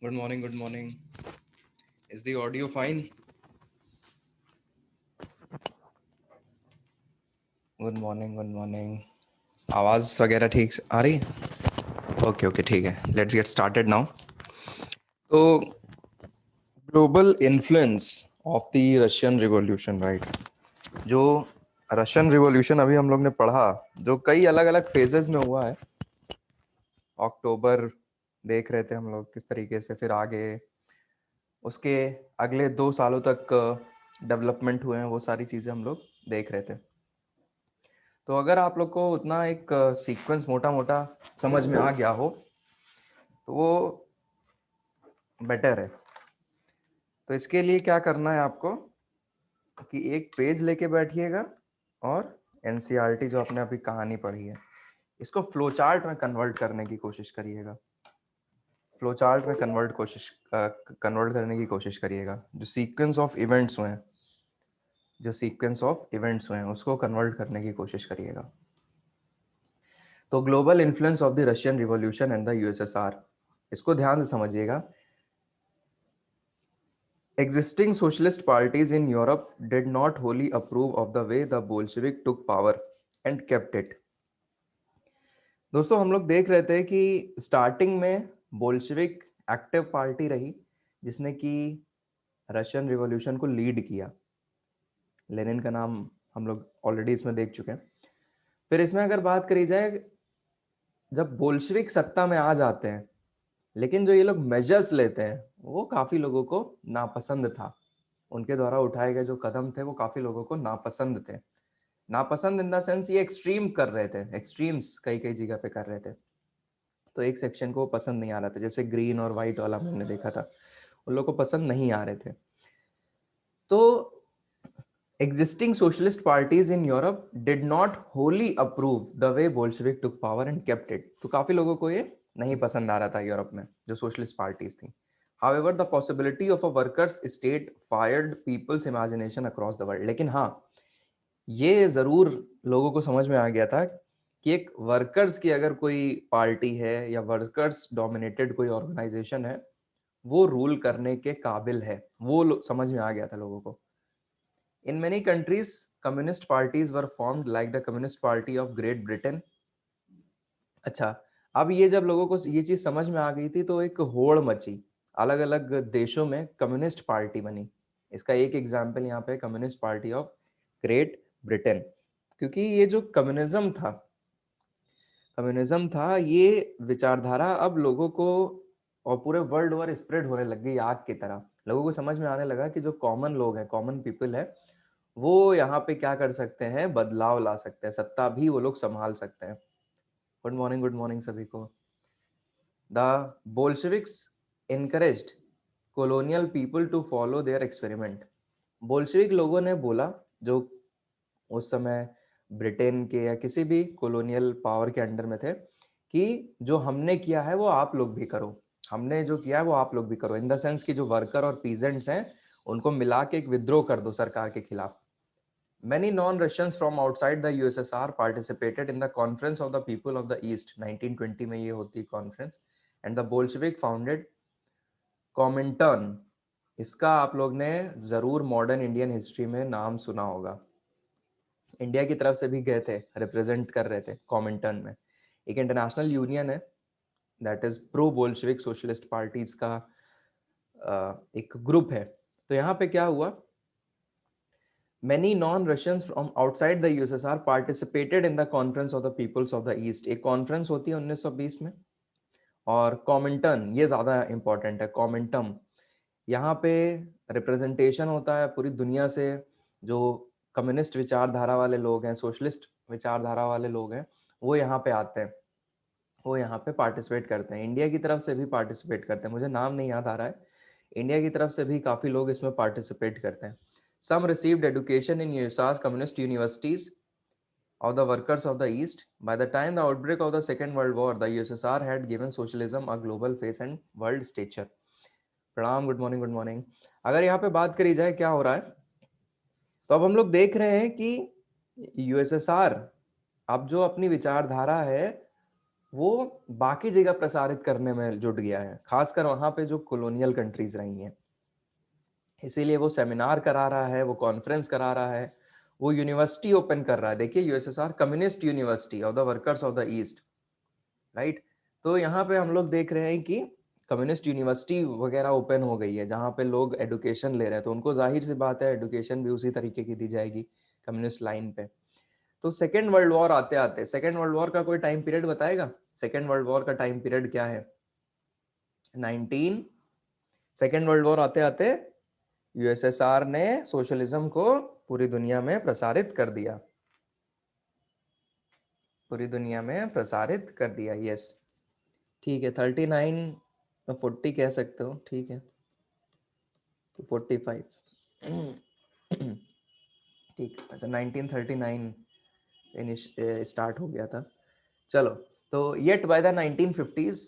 Good morning, good morning. Is the audio fine? Good morning good morning. आवाज़ वगैरह ठीक से आ रही है? ओके ओके ठीक है, लेट्स गेट स्टार्टेड नाउ। तो global influence of the Russian revolution, right? जो रशियन रिवॉल्यूशन अभी हम लोग ने पढ़ा, जो कई अलग अलग फेजेस में हुआ है। अक्टूबर देख रहे थे हम लोग किस तरीके से, फिर आगे उसके अगले 2 सालों तक डेवलपमेंट हुए हैं, वो सारी चीज़ें हम लोग देख रहे थे। तो अगर आप लोग को उतना एक सीक्वेंस मोटा मोटा समझ में आ गया हो तो वो बेटर है। तो इसके लिए क्या करना है आपको कि एक पेज लेके बैठिएगा और एनसीईआरटी जो आपने अभी कहानी पढ़ी है, इसको फ्लो चार्ट में कन्वर्ट करने की कोशिश करिएगा। फ्लो चार्ट में कन्वर्ट करने की कोशिश करिएगा। जो सीक्वेंस ऑफ इवेंट्स हुए हैं, उसको कन्वर्ट करने की कोशिश करिएगा। तो global influence of the Russian revolution and the USSR, इसको ध्यान से समझिएगा। Existing socialist parties in Europe did not wholly approve of the way the Bolshevik took power and kept it. दोस्तों, हम लोग देख रहे थे कि स्टार्टिंग में बोल्शेविक एक्टिव पार्टी रही जिसने कि रशियन रिवॉल्यूशन को लीड किया। लेनिन का नाम हम लोग ऑलरेडी इसमें देख चुके हैं। फिर इसमें अगर बात करी जाए, जब बोल्शेविक सत्ता में आ जाते हैं, लेकिन जो ये लोग मेजर्स लेते हैं वो काफी लोगों को नापसंद था। उनके द्वारा उठाए गए जो कदम थे वो काफी लोगों को नापसंद थे। नापसंद इन द सेंस ये एक्सट्रीम कर रहे थे, एक्सट्रीम्स कई कई जगह पे कर रहे थे। तो एक सेक्शन को पसंद नहीं आ रहा था, जैसे ग्रीन और वाइट वाला हमने देखा था, उन लोगों को पसंद नहीं आ रहे थे। तो existing socialist parties in Europe did not wholly approve the way Bolshevik took power and kept it. तो काफी लोगों को ये नहीं पसंद आ रहा था यूरोप में जो सोशलिस्ट पार्टीज थी। However, the possibility of a workers' state fired people's imagination across the world. लेकिन हाँ, ये जरूर लोगों को समझ में आ गया था कि एक वर्कर्स की अगर कोई पार्टी है या वर्कर्स डोमिनेटेड कोई ऑर्गेनाइजेशन है, वो रूल करने के काबिल है। वो समझ में आ गया था लोगों को। In many countries, communist parties were formed like the Communist Party of Great Britain. अच्छा, अब ये जब लोगों को ये चीज समझ में आ गई थी तो एक होड़ मची, अलग अलग देशों में कम्युनिस्ट पार्टी बनी। इसका एक एग्जाम्पल यहाँ पे communist party of great Britain. क्योंकि ये जो कम्युनिज्म था ये विचारधारा अब लोगों को और पूरे वर्ल्ड ओवर स्प्रेड होने लग गई आग की तरह। लोगों को समझ में आने लगा कि जो कॉमन लोग हैं, कॉमन पीपल है, वो यहाँ पे क्या कर सकते हैं, बदलाव ला सकते हैं, सत्ता भी वो लोग संभाल सकते हैं। गुड मॉर्निंग सभी को। The Bolsheviks encouraged colonial people to follow their experiment. Bolshevik लोगों ने बोला, जो उस समय ब्रिटेन के या किसी भी कॉलोनियल पावर के अंडर में थे, कि जो हमने किया है वो आप लोग भी करो, हमने जो किया है वो आप लोग भी करो। इन द सेंस कि जो वर्कर और पीजेंट्स हैं उनको मिला के एक विद्रोह कर दो सरकार के खिलाफ। Many non-Russians from outside the USSR participated in the Conference of the People of the East 1920 में ये होती conference, and the Bolshevik founded Comintern. इसका आप लोग ने जरूर मॉडर्न इंडियन हिस्ट्री में नाम सुना होगा। इंडिया की तरफ से भी गए थे, रिप्रेजेंट कर रहे थे कॉमिंटर्न में। एक इंटरनेशनल यूनियन है that is pro Bolshevik socialist parties का एक ग्रुप है। तो यहाँ पे क्या हुआ, Many non-Russians from outside the USSR participated in the Conference of the Peoples of the East. एक कॉन्फ्रेंस होती है 1920 में। और कॉमिंटन, ये ज्यादा इंपॉर्टेंट है, कॉमिंटम, यहाँ पे रिप्रेजेंटेशन होता है पूरी दुनिया से। जो कम्युनिस्ट विचारधारा वाले लोग हैं, सोशलिस्ट विचारधारा वाले लोग हैं, वो यहाँ पे आते हैं, वो यहाँ पे पार्टिसिपेट करते हैं। इंडिया की तरफ से भी पार्टिसिपेट करते हैं, मुझे नाम नहीं याद आ रहा है। इंडिया की तरफ से भी काफी लोग इसमें पार्टिसिपेट करते हैं। Some received education in USSR's communist universities of the workers of the East. By the time the outbreak of the Second World War, the USSR had given socialism a global face and world stature. प्रणाम, good morning good morning. अगर यहाँ पे बात करी जाए क्या हो रहा है, तो अब हम लोग देख रहे हैं कि यूएसएसआर अब जो अपनी विचारधारा है वो बाकी जगह प्रसारित करने में जुट गया है, खासकर वहां पे जो कॉलोनियल कंट्रीज रही हैं। इसीलिए वो सेमिनार करा रहा है, वो कॉन्फ्रेंस करा रहा है, वो यूनिवर्सिटी ओपन कर रहा है। देखिए USSR communist university of the workers of the east, right. तो यहाँ पे हम लोग देख रहे हैं कि कम्युनिस्ट यूनिवर्सिटी वगैरह ओपन हो गई है जहाँ पे लोग एडुकेशन ले रहे हैं, तो उनको जाहिर सी बात है एडुकेशन भी उसी तरीके की दी जाएगी कम्युनिस्ट लाइन पे। तो सेकेंड वर्ल्ड वॉर आते आते, सेकेंड वर्ल्ड वॉर का कोई टाइम पीरियड बताएगा? सेकेंड वर्ल्ड वॉर का टाइम पीरियड क्या है? 19 सेकेंड वर्ल्ड वॉर आते आते यूएसएसआर ने सोशलिज्म को पूरी दुनिया में प्रसारित कर दिया, पूरी दुनिया में प्रसारित कर दिया। यस, ठीक है। 39 40 कह सकते हो, ठीक है। तो 45 ठीक। अच्छा, 1939 स्टार्ट हो गया था। चलो, तो yet by the 1950s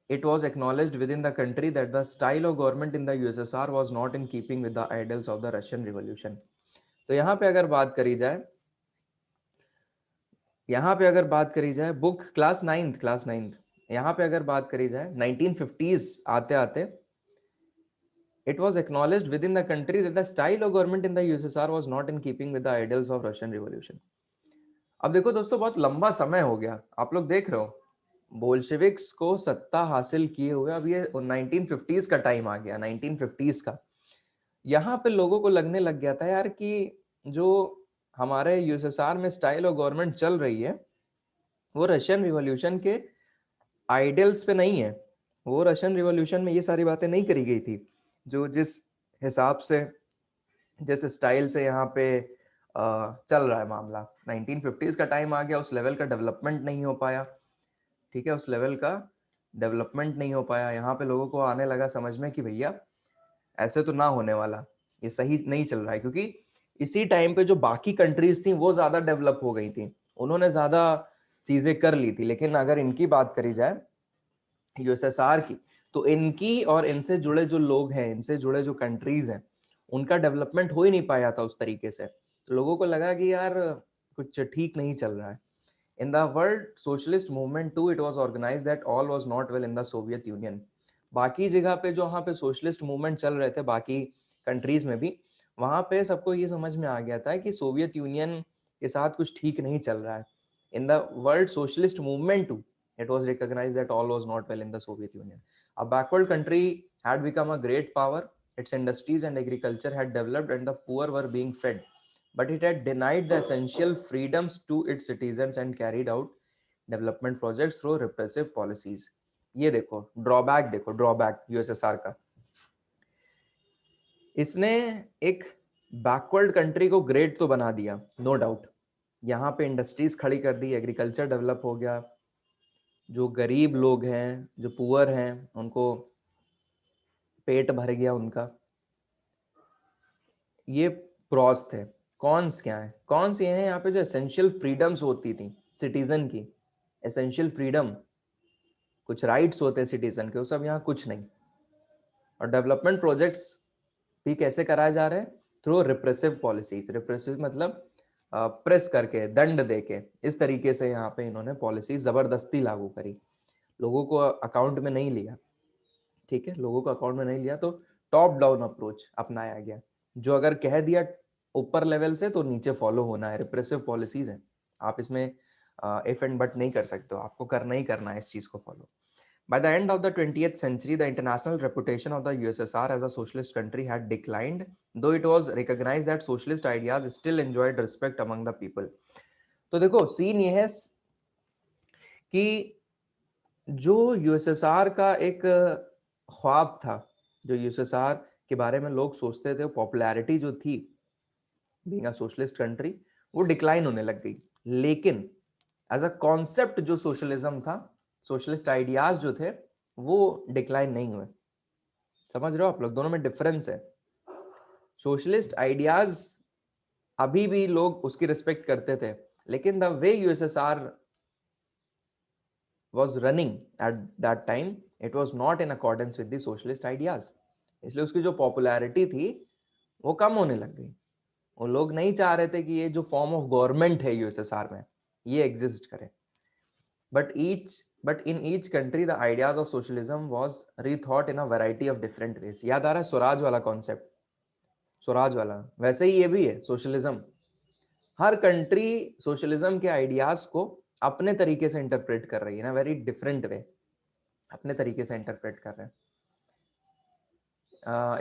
it was acknowledged within the country that the style of government in the USSR was not in keeping with the ideals of the Russian Revolution। तो यहाँ पे अगर बात करी जाए, यहाँ पे अगर बात करी जाए बुक क्लास नाइन्थ, यहाँ पे अगर बात करी जाए 1950s आते आते it was acknowledged within the country that the style of government in the USSR was not in keeping with the ideals of Russian Revolution। अब देखो दोस्तों, बहुत लंबा समय हो गया, आप लोग देख रहे हो बोल्शेविक्स को सत्ता हासिल किए हुए, अब ये 1950s का टाइम आ गया, 1950s का। यहाँ पे लोगों को लगने लग गया था यार कि जो हमारे यूएसएसआर में स्टाइल ऑफ गवर्नमेंट चल रही है वो रशियन रिवॉल्यूशन के आइडियल्स पे नहीं है। वो रशियन रिवॉल्यूशन में ये सारी बातें नहीं करी गई थी, जो जिस हिसाब से, जिस स्टाइल से यहाँ पे चल रहा है मामला। 1950s का टाइम आ गया, उस लेवल का डेवलपमेंट नहीं हो पाया, ठीक है, उस लेवल का डेवलपमेंट नहीं हो पाया। यहाँ पे लोगों को आने लगा समझ में कि भैया ऐसे तो ना होने वाला, ये सही नहीं चल रहा है, क्योंकि इसी टाइम पे जो बाकी कंट्रीज थी वो ज्यादा डेवलप हो गई थी, उन्होंने ज्यादा चीजें कर ली थी। लेकिन अगर इनकी बात करी जाए यूएसएसआर की, तो इनकी और इनसे जुड़े जो लोग हैं, इनसे जुड़े जो कंट्रीज हैं, उनका डेवलपमेंट हो ही नहीं पाया था उस तरीके से। तो लोगों को लगा कि यार कुछ ठीक नहीं चल रहा है। In the world socialist movement too, it was organized that all was not well in the Soviet Union। बाकी जगह पे जो वहाँ पे सोशलिस्ट मूवमेंट चल रहे थे बाकी कंट्रीज में भी, वहाँ पे सबको ये समझ में आ गया था कि सोवियत यूनियन के साथ कुछ ठीक नहीं चल रहा है। In the world socialist movement too, it was recognized that all was not well in the Soviet Union। A backward country had become a great power, its industries and agriculture had developed and the poor were being fed, but it had denied the essential freedoms to its citizens and carried out development projects through repressive policies। ये देखो drawback, देखो drawback USSR का, इसने एक backward country को great तो बना दिया, नो डाउट। यहाँ पे इंडस्ट्रीज खड़ी कर दी, एग्रीकल्चर डेवलप हो गया, जो गरीब लोग हैं, जो पुअर हैं, उनको पेट भर गया उनका। ये प्रॉस थे। कॉन्स क्या है? कॉन्स ये हैं यहाँ पे जो एसेंशियल फ्रीडम्स होती थी सिटीजन की, एसेंशियल फ्रीडम, कुछ राइट्स होते हैं सिटीजन के, वो सब यहाँ कुछ नहीं। और डेवलपमेंट प्रोजेक्ट्स भी कैसे कराए जा रहे हैं? Through repressive policies. रिप्रेसिव मतलब प्रेस करके, दंड देके, इस तरीके से यहाँ पे इन्होंने पॉलिसी जबरदस्ती लागू करी, लोगों को अकाउंट में नहीं लिया, ठीक है, लोगों को अकाउंट में नहीं लिया। तो टॉप डाउन अप्रोच अपनाया गया, जो अगर कह दिया ऊपर लेवल से तो नीचे फॉलो होना है, रिप्रेसिव पॉलिसीज हैं। आप इसमें इफ एंड बट नहीं कर सकते हो, आपको करना ही करना है इस चीज को follow. By the end of the 20th century, the international reputation of the USSR as a socialist country had declined, though it was recognized that socialist ideas still enjoyed respect among the people। तो देखो scene ये है कि जो USSR का एक ख्वाब था, जो यूएसएसआर के बारे में लोग सोचते थे, पॉपुलैरिटी जो थी बीइंग अ सोशलिस्ट कंट्री, वो डिक्लाइन होने लग गई। लेकिन एज अ कॉन्सेप्ट जो सोशलिज्म था, सोशलिस्ट आइडियाज जो थे, वो डिक्लाइन नहीं हुए। समझ रहे हो आप लोग? दोनों में डिफरेंस है। सोशलिस्ट आइडियाज अभी भी लोग उसकी रिस्पेक्ट करते थे, लेकिन the way USSR was running at that time, it was not in accordance with the socialist ideas। इसलिए उसकी जो पॉपुलैरिटी थी वो कम होने लग गई। वो लोग नहीं चाह रहे थे कि ये जो फॉर्म ऑफ गवर्नमेंट है यूएसएसआर में, ये एग्जिस्ट करे। But in each country the ideas of socialism was rethought in a variety of different ways. याद आ रहा है स्वराज वाला कॉन्सेप्ट, स्वराज वाला, वैसे ही ये भी है सोशलिज्म। हर कंट्री सोशलिज्म के आइडियाज को अपने तरीके से इंटरप्रेट कर रही है ना, वेरी डिफरेंट वे, अपने तरीके से इंटरप्रेट कर रहे हैं।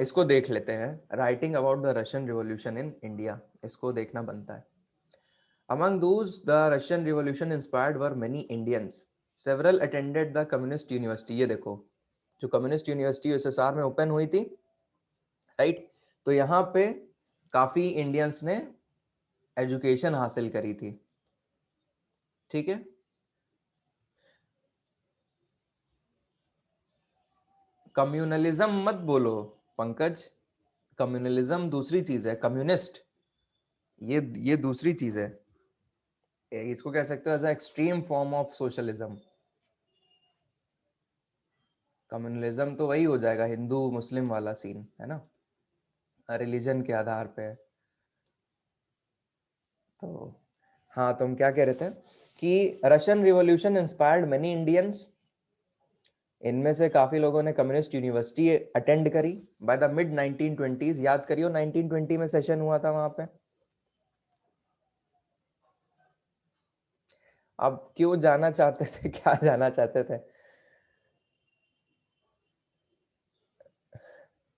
इसको देख लेते हैं, writing about the Russian revolution in India, इसको देखना बनता है। Among those the Russian Revolution inspired were many Indians. Several attended the Communist University. ये देखो, जो कम्युनिस्ट यूनिवर्सिटी यूएसएसआर में ओपन हुई थी, राइट, तो यहाँ पे काफी इंडियंस ने एजुकेशन हासिल करी थी। ठीक है, कम्युनलिज्म मत बोलो पंकज, कम्युनलिज्म दूसरी चीज है, कम्युनिस्ट ये दूसरी चीज है। इसको कह सकते हो as extreme form of socialism. Communalism तो वही हो जाएगा, हिंदू मुस्लिम वाला सीन है ना, रिलीजन के आधार पे। तो हाँ, तो हम क्या कह रहे थे कि Russian revolution inspired many Indians, इनमें से काफी लोगों ने कम्युनिस्ट यूनिवर्सिटी अटेंड करी बाय द मिड 1920s। याद करियो 1920 में सेशन हुआ था वहां पे। अब क्यों जाना चाहते थे, क्या जाना चाहते थे,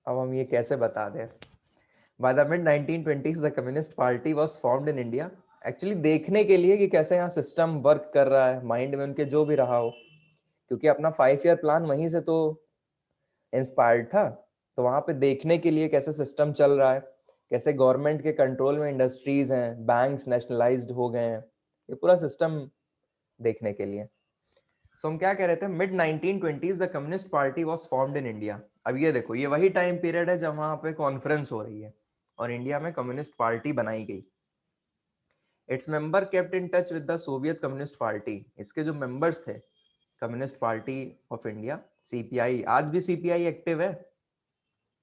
अब हम ये कैसे बता दें। By the mid 1920s the communist party was formed in India. Actually देखने के लिए कि कैसे यहाँ सिस्टम वर्क कर रहा है, माइंड में उनके जो भी रहा हो, क्योंकि अपना 5 ईयर प्लान वहीं से तो इंस्पायर्ड था। तो वहां पे देखने के लिए कैसे सिस्टम चल रहा है, कैसे गवर्नमेंट के कंट्रोल में इंडस्ट्रीज हैं, बैंक्स नेशनलाइज्ड हो गए हैं, ये पूरा सिस्टम देखने के लिए। सो हम क्या कह रहे थे, mid 1920s the communist party was formed in India. अब ये देखो, ये वही टाइम पीरियड है जब वहां पे कॉन्फ्रेंस हो रही है और इंडिया में कम्युनिस्ट पार्टी बनाई गई। Its member kept in touch with the Soviet communist party. इसके जो मेंबर्स थे communist party of India, CPI, आज भी सीपीआई एक्टिव है,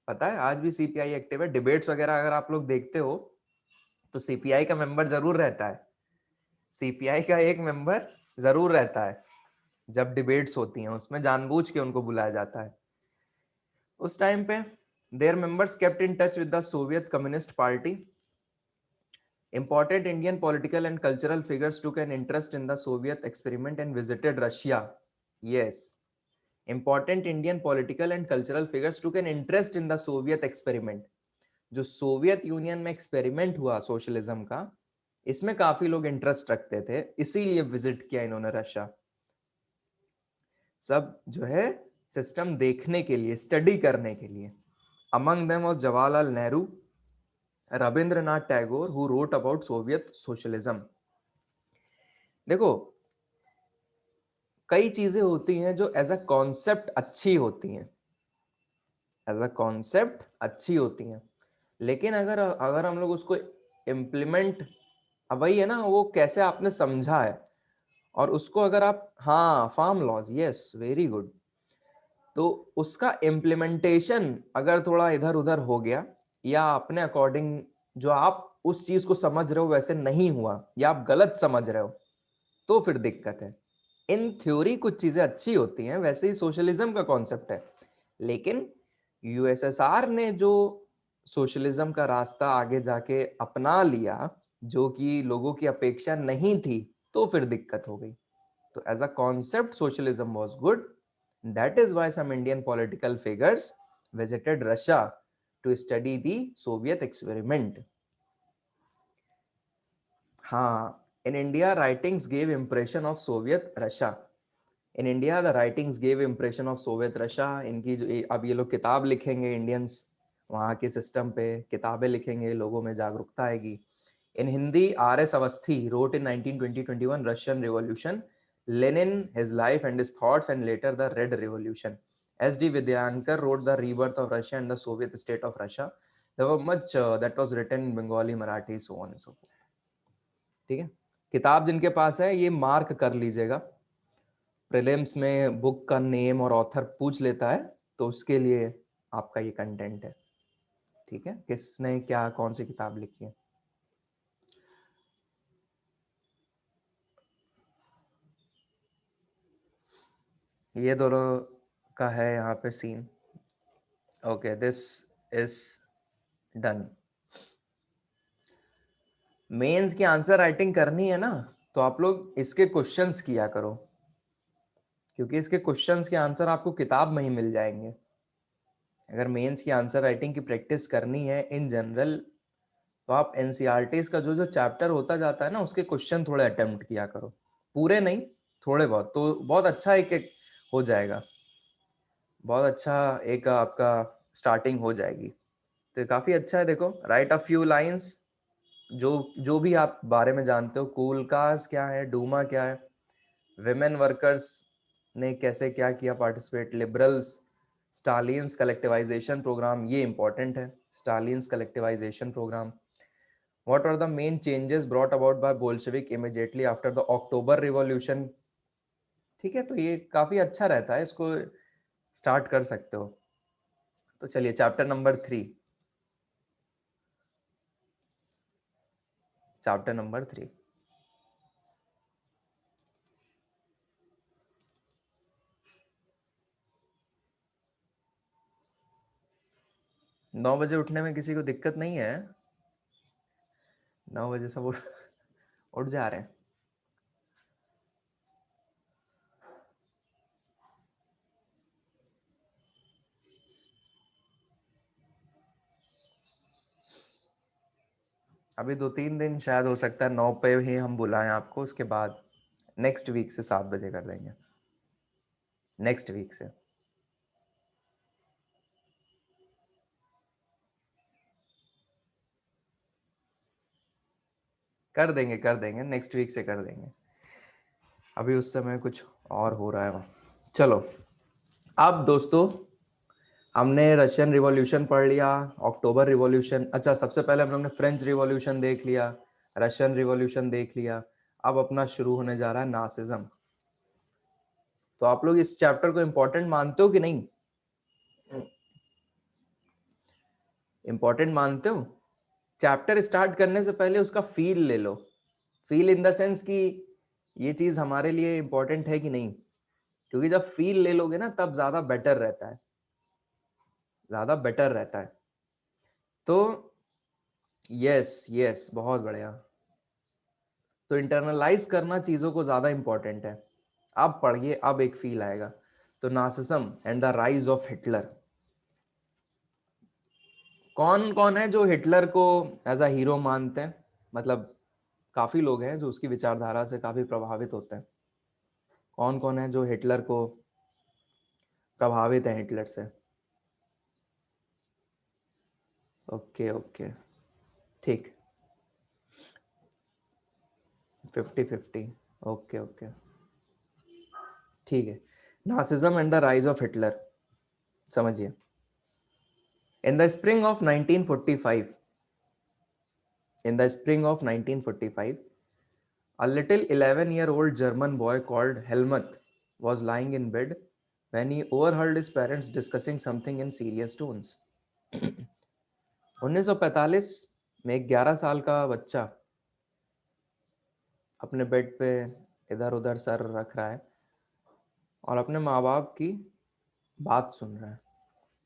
पता है, आज भी सीपीआई एक्टिव है। डिबेट्स वगैरह अगर आप लोग देखते हो तो सीपीआई का मेंबर जरूर रहता है, सीपीआई का एक मेंबर जरूर रहता है। जब डिबेट्स होती हैं उसमें जानबूझ के उनको बुलाया जाता है। उस टाइम पे there members kept in touch with the Soviet communist party. Important Indian political and cultural figures took an interest in the Soviet experiment and visited Russia. Yes, important Indian political and cultural figures took an interest in the Soviet experiment. जो Soviet union में experiment हुआ socialism का, इसमें काफी लोग interest रखते थे, इसीलिए विजिट किया इन्होंने रशिया। सब जो है सिस्टम देखने के लिए, स्टडी करने के लिए। Among them was Jawaharlal Nehru, Rabindranath Tagore, who wrote about Soviet socialism. देखो, कई चीजें होती हैं जो एज अ कॉन्सेप्ट अच्छी होती हैं, एज अ कॉन्सेप्ट अच्छी होती हैं, लेकिन अगर अगर हम लोग उसको इम्प्लीमेंट, अब वही है ना, वो कैसे आपने समझा है, और उसको अगर आप, हाँ, farm laws, yes, very good, तो उसका इम्प्लीमेंटेशन अगर थोड़ा इधर उधर हो गया, या अपने अकॉर्डिंग जो आप उस चीज को समझ रहे हो वैसे नहीं हुआ, या आप गलत समझ रहे हो, तो फिर दिक्कत है। इन थ्योरी कुछ चीजें अच्छी होती हैं, वैसे ही सोशलिज्म का कॉन्सेप्ट है, लेकिन यूएसएसआर ने जो सोशलिज्म का रास्ता आगे जाके अपना लिया, जो कि लोगों की अपेक्षा नहीं थी, तो फिर दिक्कत हो गई। तो as a concept socialism was good, that is why some Indian political figures visited Russia to study the Soviet experiment. हाँ, in India writings gave impression of Soviet Russia. In India the writings gave impression of Soviet Russia. इनकी जो अब ये लोग किताब लिखेंगे Indians, वहाँ के सिस्टम पे किताबें लिखेंगे, लोगों में जागरूकता आएगी। In Hindi, R.S. Avasthi wrote in 1920-21 Russian Revolution, Lenin, his life and his thoughts, and later the Red Revolution. S.D. Vidyankar wrote the rebirth of Russia and the Soviet state of Russia. There were much that was written in Bengali, Marathi, so on and so forth. ठीक है, किताब जिनके पास है ये mark कर लीजिएगा, prelims में book का नेम और ऑथर पूछ लेता है, तो उसके लिए आपका ये कंटेंट है। ठीक है, किसने क्या कौन सी किताब लिखी है। ये दोनों का है यहाँ पे scene. Okay, this is done. Mains की आंसर राइटिंग करनी है ना, तो आप लोग इसके क्वेश्चंस किया करो, क्योंकि इसके क्वेश्चंस के आंसर आपको किताब में ही मिल जाएंगे। अगर मेंस की आंसर राइटिंग की प्रैक्टिस करनी है इन जनरल, तो आप एनसीईआरटीज का जो जो चैप्टर होता जाता है ना, उसके क्वेश्चन थोड़े अटेम्प्ट किया करो, पूरे नहीं, थोड़े बहुत, तो बहुत अच्छा एक एक हो जाएगा, बहुत अच्छा एक आपका स्टार्टिंग हो जाएगी। तो काफी अच्छा है। देखो, राइट अ फ्यू लाइंस, जो जो भी आप बारे में जानते हो, कूल कास क्या है, डूमा क्या है, विमेन वर्कर्स ने कैसे क्या किया participate, liberals, Stalin's collectivisation programme, ये इंपॉर्टेंट है, Stalin's collectivisation programme. What are the main changes brought about by Bolshevik immediately after the October revolution. ठीक है, तो ये काफी अच्छा रहता है, इसको स्टार्ट कर सकते हो। तो चलिए चैप्टर नंबर 3, चैप्टर नंबर 3। 9 बजे उठने में किसी को दिक्कत नहीं है? 9 बजे सब उठ जा रहे हैं। अभी 2-3 दिन शायद हो सकता है 9 पे ही हम बुलाएं आपको, उसके बाद नेक्स्ट वीक से 7 बजे कर देंगे, नेक्स्ट वीक से। कर देंगे नेक्स्ट वीक से कर देंगे। अभी उस समय कुछ और हो रहा है वहाँ। चलो, अब दोस्तों हमने रशियन रिवॉल्यूशन पढ़ लिया, अक्टूबर रिवॉल्यूशन, अच्छा सबसे पहले हम लोग ने फ्रेंच रिवॉल्यूशन देख लिया, रशियन रिवॉल्यूशन देख लिया। अब अपना शुरू होने जा रहा है नासिज्म। तो आप लोग इस चैप्टर को इंपॉर्टेंट मानते हो कि नहीं? इंपॉर्टेंट मानते हो? चैप्टर स्टार्ट करने से पहले उसका फील ले लो, फील इन द सेंस कि ये चीज हमारे लिए इंपॉर्टेंट है कि नहीं, क्योंकि जब फील ले लोगे ना, तब ज्यादा बेटर रहता है, ज्यादा बेटर रहता है। तो यस यस, बहुत बढ़िया। तो इंटरनलाइज करना चीजों को ज्यादा इंपॉर्टेंट है। अब पढ़िए, अब एक फील आएगा। तो Nazism and the rise of Hitler. कौन कौन है जो हिटलर को एज अ हीरो मानते हैं? मतलब काफी लोग हैं जो उसकी विचारधारा से काफी प्रभावित होते हैं। कौन कौन है जो हिटलर को प्रभावित है, हिटलर से? ओके ओके, ठीक, 50-50, ओके ओके, ठीक है। Nazism and the rise of Hitler, समझिए। In the spring of 1945, in the spring of 1945, a little 11-year-old German boy called Helmut was lying in bed when he overheard his parents discussing something in serious tones. 1945 में एक 11 साल का बच्चा अपने bed पे इधर उधर सर रख रहा है और अपने माँ बाप की बात सुन रहा है।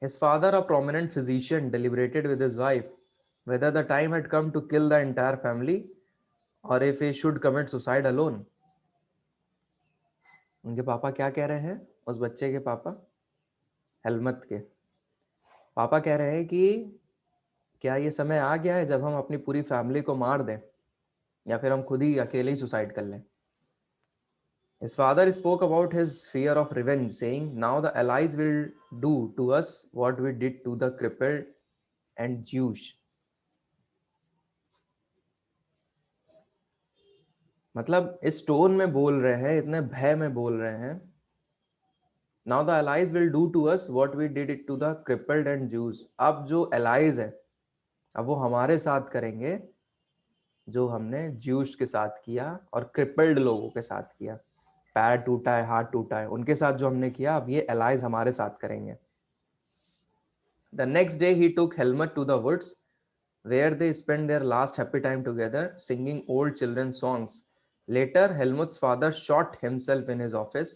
His father, a prominent physician, deliberated with his wife whether the time had come to kill the entire family or if he should commit suicide alone. उनके पापा क्या कह रहे हैं? उस बच्चे के पापा, हेलमत के पापा कह रहे हैं कि क्या ये समय आ गया है जब हम अपनी पूरी फैमिली को मार दें, या फिर हम खुद ही अकेले ही सुसाइड कर लें। His father spoke about his fear of revenge, saying, "Now the Allies will do to us what we did to the crippled and Jews." मतलब इस टोन में बोल रहे हैं, इतने भय में बोल रहे हैं। Now the Allies will do to us what we did it to the crippled and Jews. अब जो allies है, अब वो हमारे साथ करेंगे जो हमने ज्यूस के साथ किया और क्रिपल्ड लोगों के साथ किया, पैर टूटा है, हाथ टूटा है, उनके साथ जो हमने किया, अब ये allies हमारे साथ करेंगे। The next day he took Helmut to the woods where they spent their last happy time together singing old children's songs. Later, Helmut's father shot himself in his office.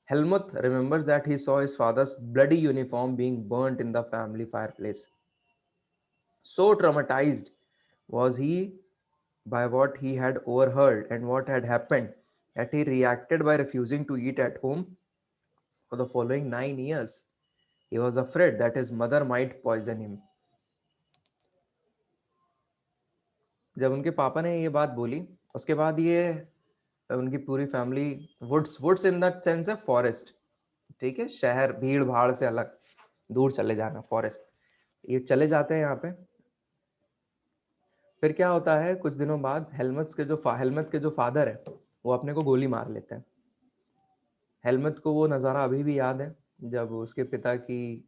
Helmut remembers that he saw his father's bloody uniform being burnt in the family fireplace. So traumatized was he by what he had overheard and what had happened that he reacted by refusing to eat at home for the following 9 years. He was afraid that his mother might poison him. जब उनके पापा ने ये बात बोली, उसके बाद ये उनकी पूरी family woods woods in that sense है फॉरेस्ट, ठीक है, शहर भीड़ भाड़ से अलग दूर चले जाना, फॉरेस्ट, ये चले जाते हैं यहाँ पे। फिर क्या होता है, कुछ दिनों बाद हेलमत के जो फादर है वो अपने को गोली मार लेते हैं। हेलमत को वो नज़ारा अभी भी याद है जब उसके पिता की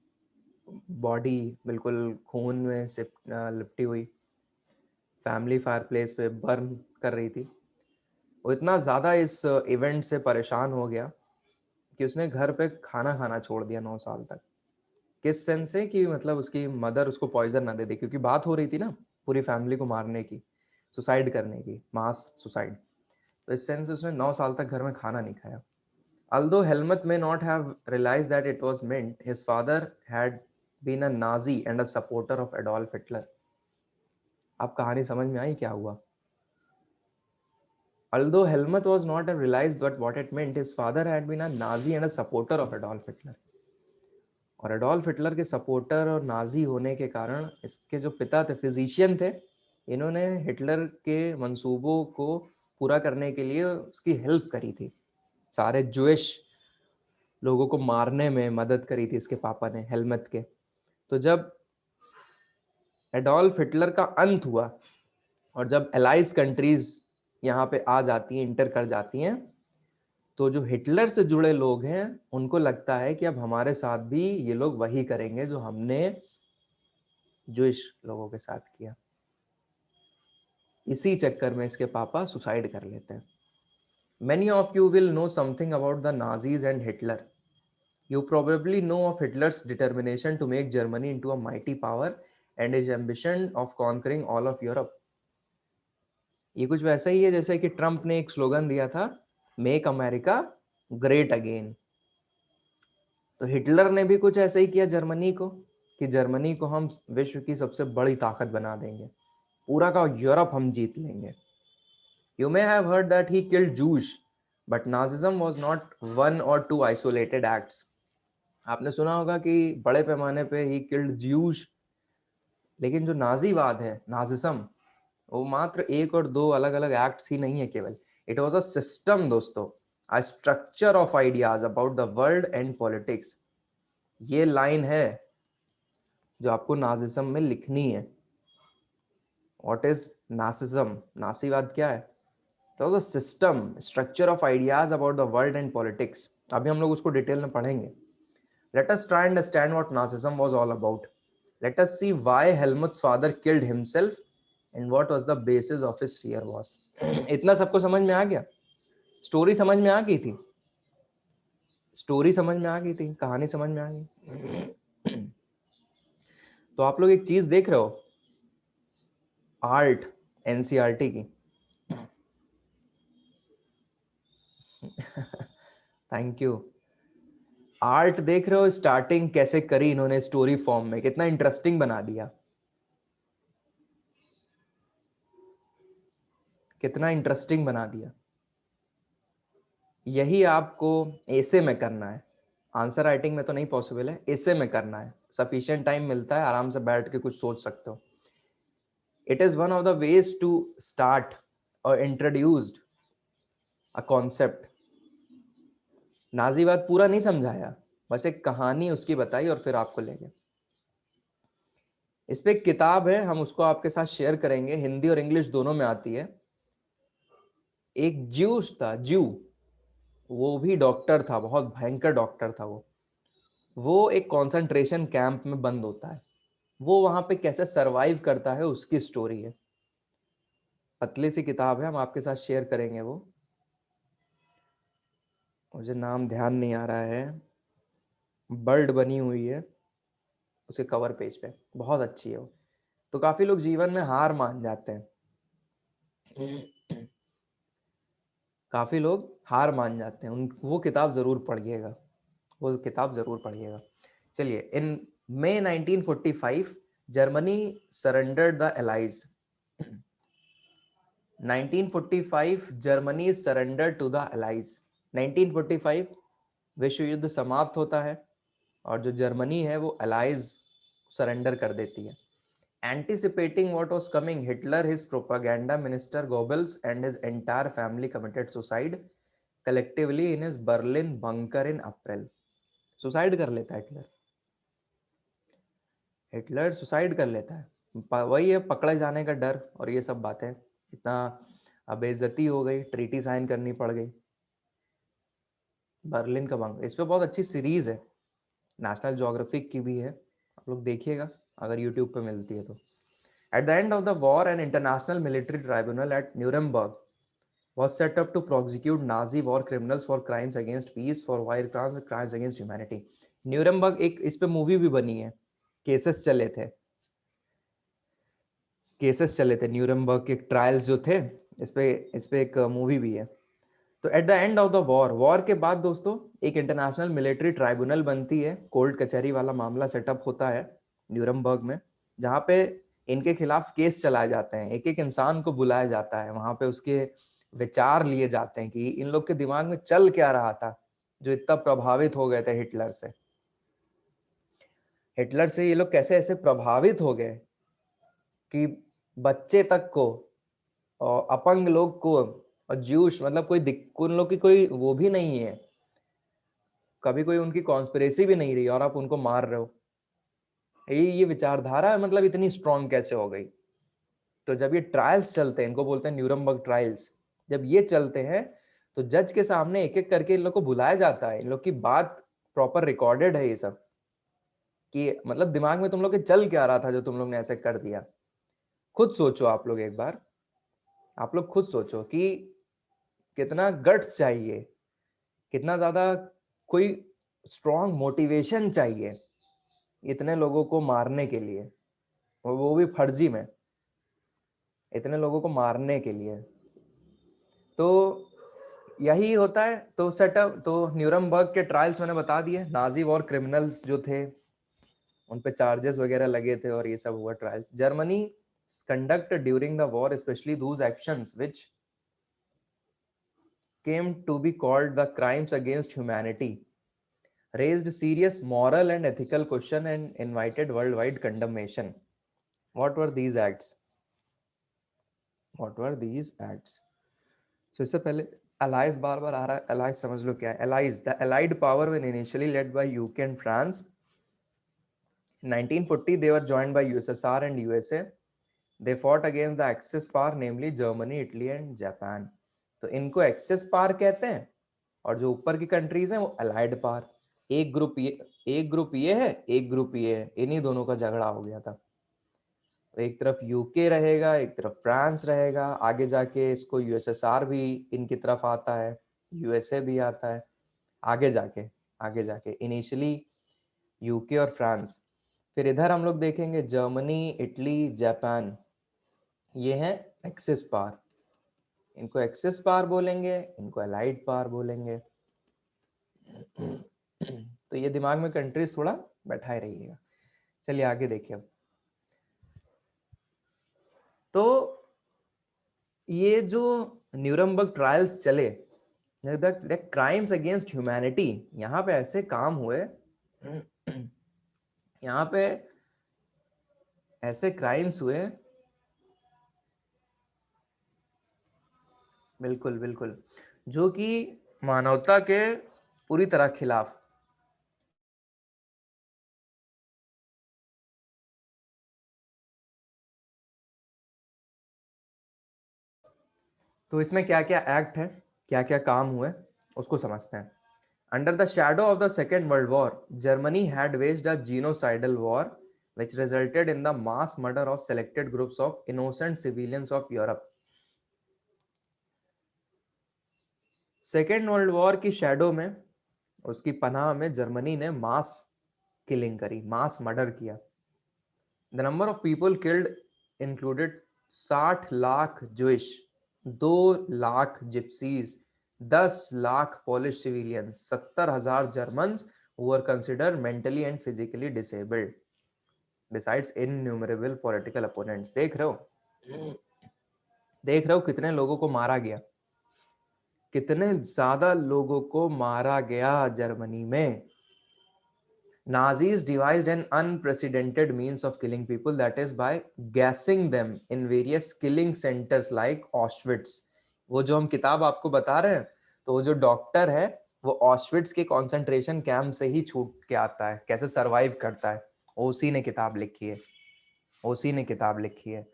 बॉडी बिल्कुल खून में से लिपटी हुई फैमिली फायर प्लेस पे बर्न कर रही थी। वो इतना ज़्यादा इस इवेंट से परेशान हो गया कि उसने घर पे खाना खाना छोड़ दिया 9 साल तक। किस सेंस से कि मतलब उसकी मदर उसको पॉइजन ना दे दे, क्योंकि बात हो रही थी ना पूरी फैमिली को मारने की, सुसाइड करने की, मास सुसाइड। तो इस सेंस से उसने 9 साल तक घर में खाना नहीं खाया। Although Helmut may not have realized that it was meant, his father had been a Nazi and a supporter of Adolf Hitler. आप कहानी समझ में आई क्या हुआ? Although Helmut was not realized what it meant, his father had been a Nazi and a supporter of Adolf Hitler. और Adolf Hitler के supporter और Nazi होने के कारण इसके जो पिता थे फिजिशियन थे, इन्होंने हिटलर के मंसूबों को पूरा करने के लिए उसकी हेल्प करी थी। सारे जूइश लोगों को मारने में मदद करी थी इसके पापा ने, हेलमत के। तो जब एडोल्फ हिटलर का अंत हुआ और जब एलाइज कंट्रीज यहाँ पे आ जाती हैं, इंटर कर जाती हैं, तो जो हिटलर से जुड़े लोग हैं उनको लगता है कि अब हमारे साथ भी ये लोग वही करेंगे जो हमने जूइश लोगों के साथ किया। इसी चक्कर में इसके पापा सुसाइड कर लेते हैं। Many of you will know something about the Nazis and Hitler. You probably know of Hitler's determination to make Germany into a mighty power and his ambition of conquering all of Europe. ये कुछ वैसा ही है जैसे कि Trump ने एक slogan दिया था, मेक अमेरिका ग्रेट अगेन। तो हिटलर ने भी कुछ ऐसा ही किया जर्मनी को, कि जर्मनी को हम विश्व की सबसे बड़ी ताकत बना देंगे, पूरा का यूरोप हम जीत लेंगे। You may have heard that he killed Jews, but Nazism was not one or two isolated acts. आपने सुना होगा कि बड़े पैमाने पे he killed Jews, लेकिन जो नाजीवाद है, नाजिज्म, वो मात्र एक और दो अलग अलग एक्ट्स ही नहीं है केवल। इट वॉज अ सिस्टम दोस्तों, a structure of ideas about the world and politics. ये लाइन है जो आपको नाजिज्म में लिखनी है। What is नासिज्म? नासीवाद क्या है? तो the system, structure of ideas about the world and politics. अभी हम लोग उसको डिटेल में पढ़ेंगे। Let us try understand what Nazism was all about. Let us see why Helmut's father killed himself and what was the basis of his fear was. इतना सबको समझ में आ गया? स्टोरी समझ में आ गई थी? स्टोरी समझ में आ गई थी, कहानी समझ में आ गई। तो आप लोग एक चीज देख रहे हो, आर्ट, एनसीईआरटी की। Thank you. आर्ट देख रहे हो, स्टार्टिंग कैसे करी इन्होंने स्टोरी फॉर्म में, कितना इंटरेस्टिंग बना दिया, कितना इंटरेस्टिंग बना दिया। यही आपको एसे में करना है, आंसर राइटिंग में तो नहीं पॉसिबल है, एसे में करना है। सफिशिएंट टाइम मिलता है, आराम से बैठ के कुछ सोच सकते हो। It is one of the ways to start और इंट्रोड्यूस्ड अ कॉन्सेप्ट। नाजीवाद पूरा नहीं समझाया, बस एक कहानी उसकी बताई और फिर आपको ले गए। इस पे एक किताब है, हम उसको आपके साथ शेयर करेंगे, हिंदी और इंग्लिश दोनों में आती है। एक ज्यूस था, ज्यू, वो भी डॉक्टर था, बहुत भयंकर डॉक्टर था वो एक कंसंट्रेशन कैंप में बंद होता है। वो वहां पे कैसे सरवाइव करता है उसकी स्टोरी है। पतली सी किताब है, हम आपके साथ शेयर करेंगे वो। मुझे नाम ध्यान नहीं आ रहा है, बर्ड बनी हुई है उसके कवर पेज पे, बहुत अच्छी है वो। तो काफी लोग जीवन में हार मान जाते हैं। काफ़ी लोग हार मान जाते हैं। उन वो किताब ज़रूर पढ़िएगा, वो किताब ज़रूर पढ़िएगा। चलिए, in May 1945 Germany surrendered the allies. 1945 Germany surrender to the allies. 1945 विश्व युद्ध समाप्त होता है और जो जर्मनी है वो एलाइज सरेंडर कर देती है। Anticipating what was coming, Hitler, his propaganda minister Goebbels, and his entire family committed suicide collectively in his Berlin bunker in April. Suicide कर लेता है हिटलर। हिटलर सुसाइड कर लेता है। वही है, पकड़े जाने का डर और ये सब बातें। इतना बेइज्जती हो गई, ट्रीटी साइन करनी पड़ गई। बर्लिन का बंकर, इस पे बहुत अच्छी सीरीज है, नेशनल ज्योग्राफिक की भी है, आप लोग देखिएगा अगर यूट्यूब पे मिलती है तो। At the end of the war, an international military tribunal at Nuremberg was set up to prosecute Nazi war criminals for crimes against peace, for war crimes and crimes against humanity. Nuremberg, एक इस पे movie भी बनी है, cases चले थे, Nuremberg के trials जो थे, इस पे एक मूवी भी है। तो at the end of the war के बाद दोस्तों एक इंटरनेशनल मिलिट्री ट्राइब्यूनल बनती है, कोर्ट कचहरी वाला मामला सेटअप होता है न्यूरमबर्ग में, जहाँ पे इनके खिलाफ केस चलाए जाते हैं। एक एक इंसान को बुलाया जाता है वहां पे, उसके विचार लिए जाते हैं कि इन लोग के दिमाग में चल क्या रहा था जो इतना प्रभावित हो गए थे हिटलर से। ये लोग कैसे ऐसे प्रभावित हो गए कि बच्चे तक को और अपंग लोग को और ज्यूश, मतलब उन लोग की कोई वो भी नहीं है, कभी कोई उनकी कॉन्स्पिरेसी भी नहीं रही और आप उनको मार रहे हो। ये विचारधारा मतलब इतनी स्ट्रांग कैसे हो गई। तो जब ये ट्रायल्स चलते हैं, इनको बोलते हैं न्यूरमबर्ग ट्रायल्स, जब ये चलते हैं तो जज के सामने एक एक करके इन लोग को बुलाया जाता है। इन लोग की बात प्रॉपर रिकॉर्डेड है ये सब, कि मतलब दिमाग में तुम लोग के चल क्या रहा था जो तुम लोग ने ऐसे कर दिया। खुद सोचो आप लोग, एक बार आप लोग खुद सोचो कि कितना गट्स चाहिए, कितना ज्यादा कोई स्ट्रॉन्ग मोटिवेशन चाहिए इतने लोगों को मारने के लिए, और वो भी फर्जी में, इतने लोगों को मारने के लिए। तो यही होता है। तो सेटअप, तो न्यूरमबर्ग के ट्रायल्स मैंने बता दिए, नाजी वॉर क्रिमिनल्स जो थे उन पे चार्जेस वगैरह लगे थे और ये सब हुआ trials. Germany conduct during the war specially those actions which came to be called the crimes against humanity raised serious moral and ethical question and invited worldwide condemnation. What were these acts? So इससे पहले allies बार बार आ रहा है, allies समझ लो क्या है। allies, the allied power when initially led by UK and France. In 1940 they were joined by USSR and USA. They fought against the Axis power, namely Germany, Italy and Japan. तो इनको access power कहते हैं और जो ऊपर की countries हैं वो अलाइड पावर। एक ग्रुप ये है, एक ग्रुप ये है, इन्हीं दोनों का झगड़ा हो गया था। तो एक तरफ यूके रहेगा, एक तरफ फ्रांस रहेगा, आगे जाके इसको यूएसएसआर भी इनकी तरफ आता है, यूएसए भी आता है, आगे जाके इनिशियली यूके और फ्रांस। फिर इधर हम लोग देखेंगे जर्मनी, इटली, जापान, ये है एक्सिस पावर। इनको एक्सिस पावर बोलेंगे, इनको अलाइड पावर बोलेंगे। तो ये दिमाग में कंट्रीज थोड़ा बैठाए रहिएगा। चलिए आगे देखिए अब। तो ये जो न्यूरमबर्ग ट्रायल्स चले, क्राइम्स अगेंस्ट ह्यूमैनिटी, यहाँ पे ऐसे काम हुए, यहाँ पे ऐसे क्राइम्स हुए, बिल्कुल बिल्कुल, जो कि मानवता के पूरी तरह खिलाफ। तो इसमें क्या क्या एक्ट है, क्या क्या काम हुए, उसको समझते हैं। Under the shadow of the Second World War, Germany had waged a genocidal war which resulted in the mass murder of selected groups of innocent civilians of Europe. Second world war की shadow में, उसकी पनाह में Germany ने mass killing करी, mass murder किया। The number of people killed included 60 lakh Jewish, 2 lakh gypsies, 10 lakh Polish civilians, 70,000 Germans who were considered mentally and physically disabled, besides innumerable political opponents. देख रहे हो, देख रहे हो कितने लोगों को मारा गया, कितने ज्यादा लोगों को मारा गया जर्मनी में. Nazis devised an unprecedented means of killing people, that is by gassing them in various killing centers like Auschwitz. वो जो हम किताब आपको बता रहे हैं, तो वो जो डॉक्टर है वो ऑशविट्स के कंसंट्रेशन कैंप से ही छूट के आता है, कैसे सरवाइव करता है, उसी ने किताब लिखी है, उसी ने किताब लिखी है.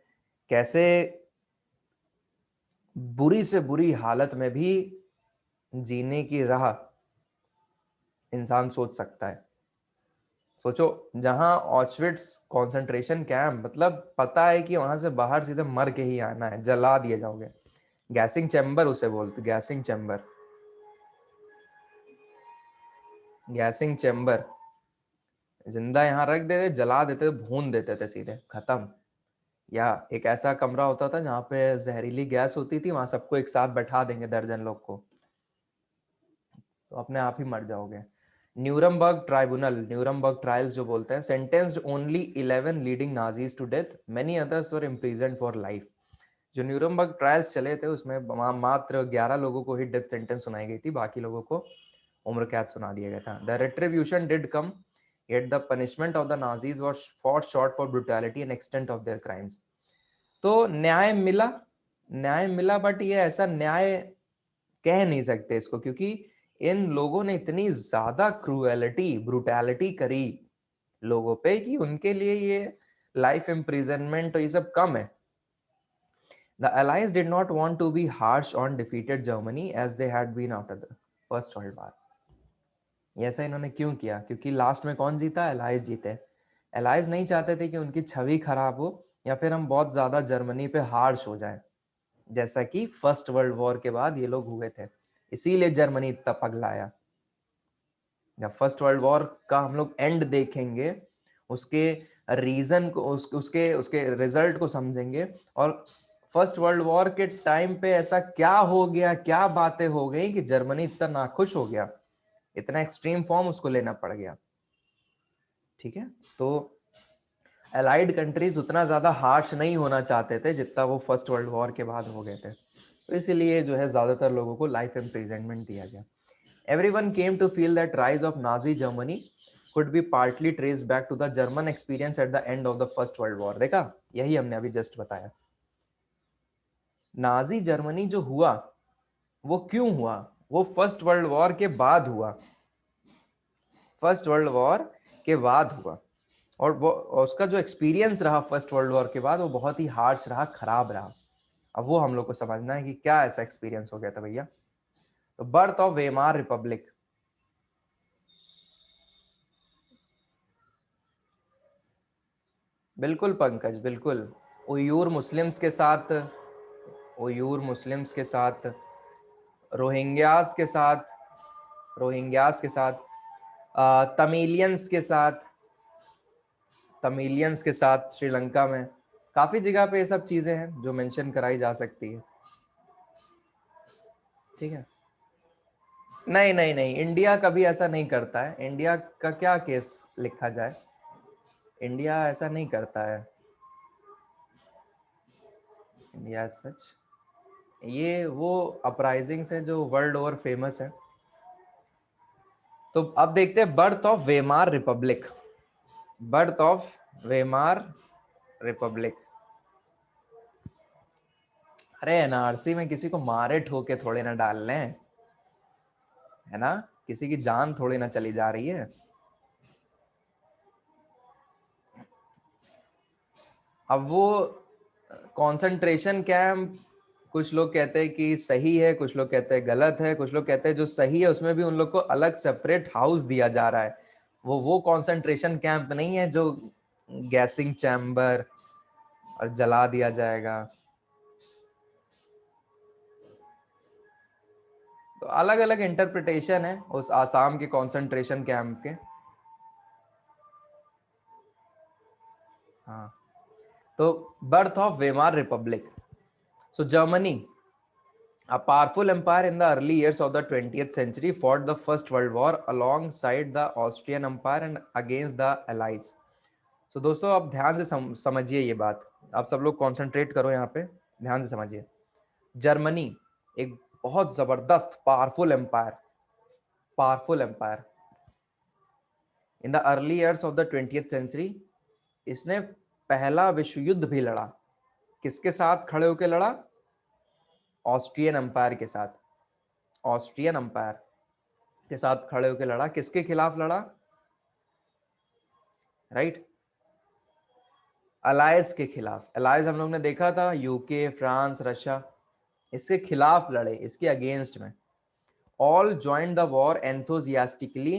कैसे बुरी से बुरी हालत में भी जीने की राह इंसान सोच सकता है. सोचो, जहां ऑशविट्स कंसंट्रेशन कैंप, मतलब पता है कि वहां से बाहर सीधे मर के ही आना है, जला दिए जाओगे. गैसिंग चैम्बर उसे बोलते, गैसिंग चैम्बर, गैसिंग चैम्बर. जिंदा यहाँ रख देते, जला देते, भून देते थे, सीधे खत्म. या एक ऐसा कमरा होता था जहाँ पे जहरीली गैस होती थी, वहां सबको एक साथ बैठा देंगे, दर्जन लोग को, तो अपने आप ही मर जाओगे. न्यूरमबर्ग ट्राइब्यूनल, न्यूरमबर्ग ट्रायल्स जो बोलते हैं, sentenced only 11 leading Nazis to death, many others were imprisoned for life. जो न्यूरमबर्ग ट्रायल्स चले थे उसमें मात्र 11 लोगों को ही डेथ सेंटेंस सुनाई गई थी, बाकी लोगों को उम्र कैद सुना दिया गया था. The retribution did come, yet the punishment of the Nazis was far short for brutality and extent of their crimes. तो न्याय मिला, न्याय मिला, बट ये ऐसा न्याय कह नहीं सकते इसको, क्योंकि इन लोगों ने इतनी ज्यादा क्रूएलिटी, ब्रुटैलिटी करी लोगों पे कि उनके लिए ये लाइफ इम्प्रिजनमेंट तो ये सब कम है. The Allies did not want to be harsh on defeated Germany as they had been after the First World War. ये ऐसा इन्होंने क्यों किया? क्योंकि लास्ट में कौन जीता? एलाइज जीते. एलाइज नहीं चाहते थे कि उनकी छवि खराब हो या फिर हम बहुत ज्यादा जर्मनी पे हार्श हो जाएं, जैसा कि फर्स्ट वर्ल्ड वॉर के बाद ये लोग हुए थे. इसीलिए जर्मनी इतना पगलाया. जब फर्स्ट वर्ल्ड वॉर का हम लोग एंड देखेंगे, उसके रीजन को, उसके उसके रिजल्ट को समझेंगे, और फर्स्ट वर्ल्ड वॉर के टाइम पे ऐसा क्या हो गया, क्या बातें हो गई कि जर्मनी इतना नाखुश हो गया, इतना एक्सट्रीम फॉर्म उसको लेना पड़ गया. ठीक है, तो अलाइड कंट्रीज उतना ज्यादा हार्श नहीं होना चाहते थे जितना वो फर्स्ट वर्ल्ड वॉर के बाद हो गए थे, तो इसीलिए जो है ज्यादातर लोगों को लाइफ इम्प्रिजनमेंट दिया गया. Everyone came to feel that rise of Nazi Germany could be partly traced back to the German experience at the end of the First World War. देखा, यही हमने अभी जस्ट बताया. नाजी जर्मनी जो हुआ वो क्यों हुआ? वो फर्स्ट वर्ल्ड वॉर के बाद हुआ, फर्स्ट वर्ल्ड वॉर के बाद हुआ. और वो उसका जो एक्सपीरियंस रहा फर्स्ट वर्ल्ड वॉर के बाद, वो बहुत ही हार्श रहा, खराब रहा. अब वो हम लोग को समझना है कि क्या ऐसा एक्सपीरियंस हो गया था भैया. तो बर्थ ऑफ वेमार रिपब्लिक. बिल्कुल पंकज, बिल्कुल. उयूर मुस्लिम्स के साथ, उयूर मुस्लिम्स के साथ, रोहिंग्यास के साथ, रोहिंग्यास के साथ, तमिलियंस के साथ, तमिलियंस के साथ श्रीलंका में काफी जगह पे ये सब चीजें हैं जो मेंशन कराई जा सकती है. ठीक है. नहीं नहीं नहीं, इंडिया कभी ऐसा नहीं करता है. इंडिया का क्या केस लिखा जाए, इंडिया ऐसा नहीं करता है. इंडिया सच, ये वो अपराइजिंग्स हैं जो वर्ल्ड ओवर फेमस है. तो अब देखते हैं birth of Weimar Republic. Birth of Weimar Republic. अरे एनआरसी में किसी को मारे ठोके थोड़े ना डाल लें, है ना, किसी की जान थोड़ी ना चली जा रही है. अब वो कंसंट्रेशन कैंप, कुछ लोग कहते हैं कि सही है, कुछ लोग कहते हैं गलत है, कुछ लोग कहते हैं जो सही है उसमें भी उन लोग को अलग सेपरेट हाउस दिया जा रहा है. वो कंसंट्रेशन कैंप नहीं है जो गैसिंग चैम्बर और जला दिया जाएगा. तो अलग अलग इंटरप्रिटेशन है उस आसाम के कंसंट्रेशन कैंप के. हाँ, तो birth of Weimar Republic. So Germany A powerful empire in the early years of the 20th century fought the First World War alongside the Austrian Empire and against the Allies. तो दोस्तों आप ध्यान से समझिए ये बात, आप सब लोग कंसंट्रेट करो यहाँ पे, ध्यान से समझिए। जर्मनी एक बहुत जबरदस्त powerful empire in the early years of the 20th century. इसने पहला विश्व युद्ध भी लड़ा, किसके साथ खड़े होकर लड़ा? ऑस्ट्रियन एम्पायर के साथ। ऑस्ट्रियन एम्पायर के साथ खड़े होकर लड़ा, किसके खिलाफ लड़ा? राइट, अलायंस के खिलाफ। अलायंस हम लोग ने देखा था, यूके, फ्रांस, रशिया, इसके खिलाफ लड़े, इसके अगेंस्ट में। All joined the war enthusiastically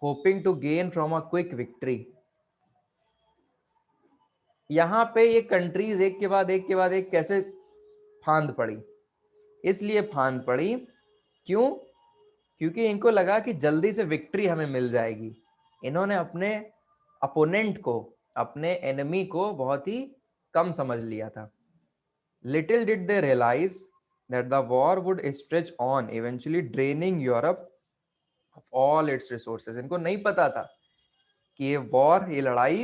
hoping to gain from a quick victory. यहां पे ये कंट्रीज एक के बाद एक के बाद एक कैसे फांद पड़ी? इसलिए फांद पड़ी, क्यों? क्योंकि इनको लगा कि जल्दी से विक्ट्री हमें मिल जाएगी। इन्होंने अपने अपोनेंट को, अपने एनिमी को बहुत ही कम समझ लिया था। Little did they realise that the war would stretch on, eventually draining Europe of all its resources. इनको नहीं पता था कि ये वॉर, ये लड़ाई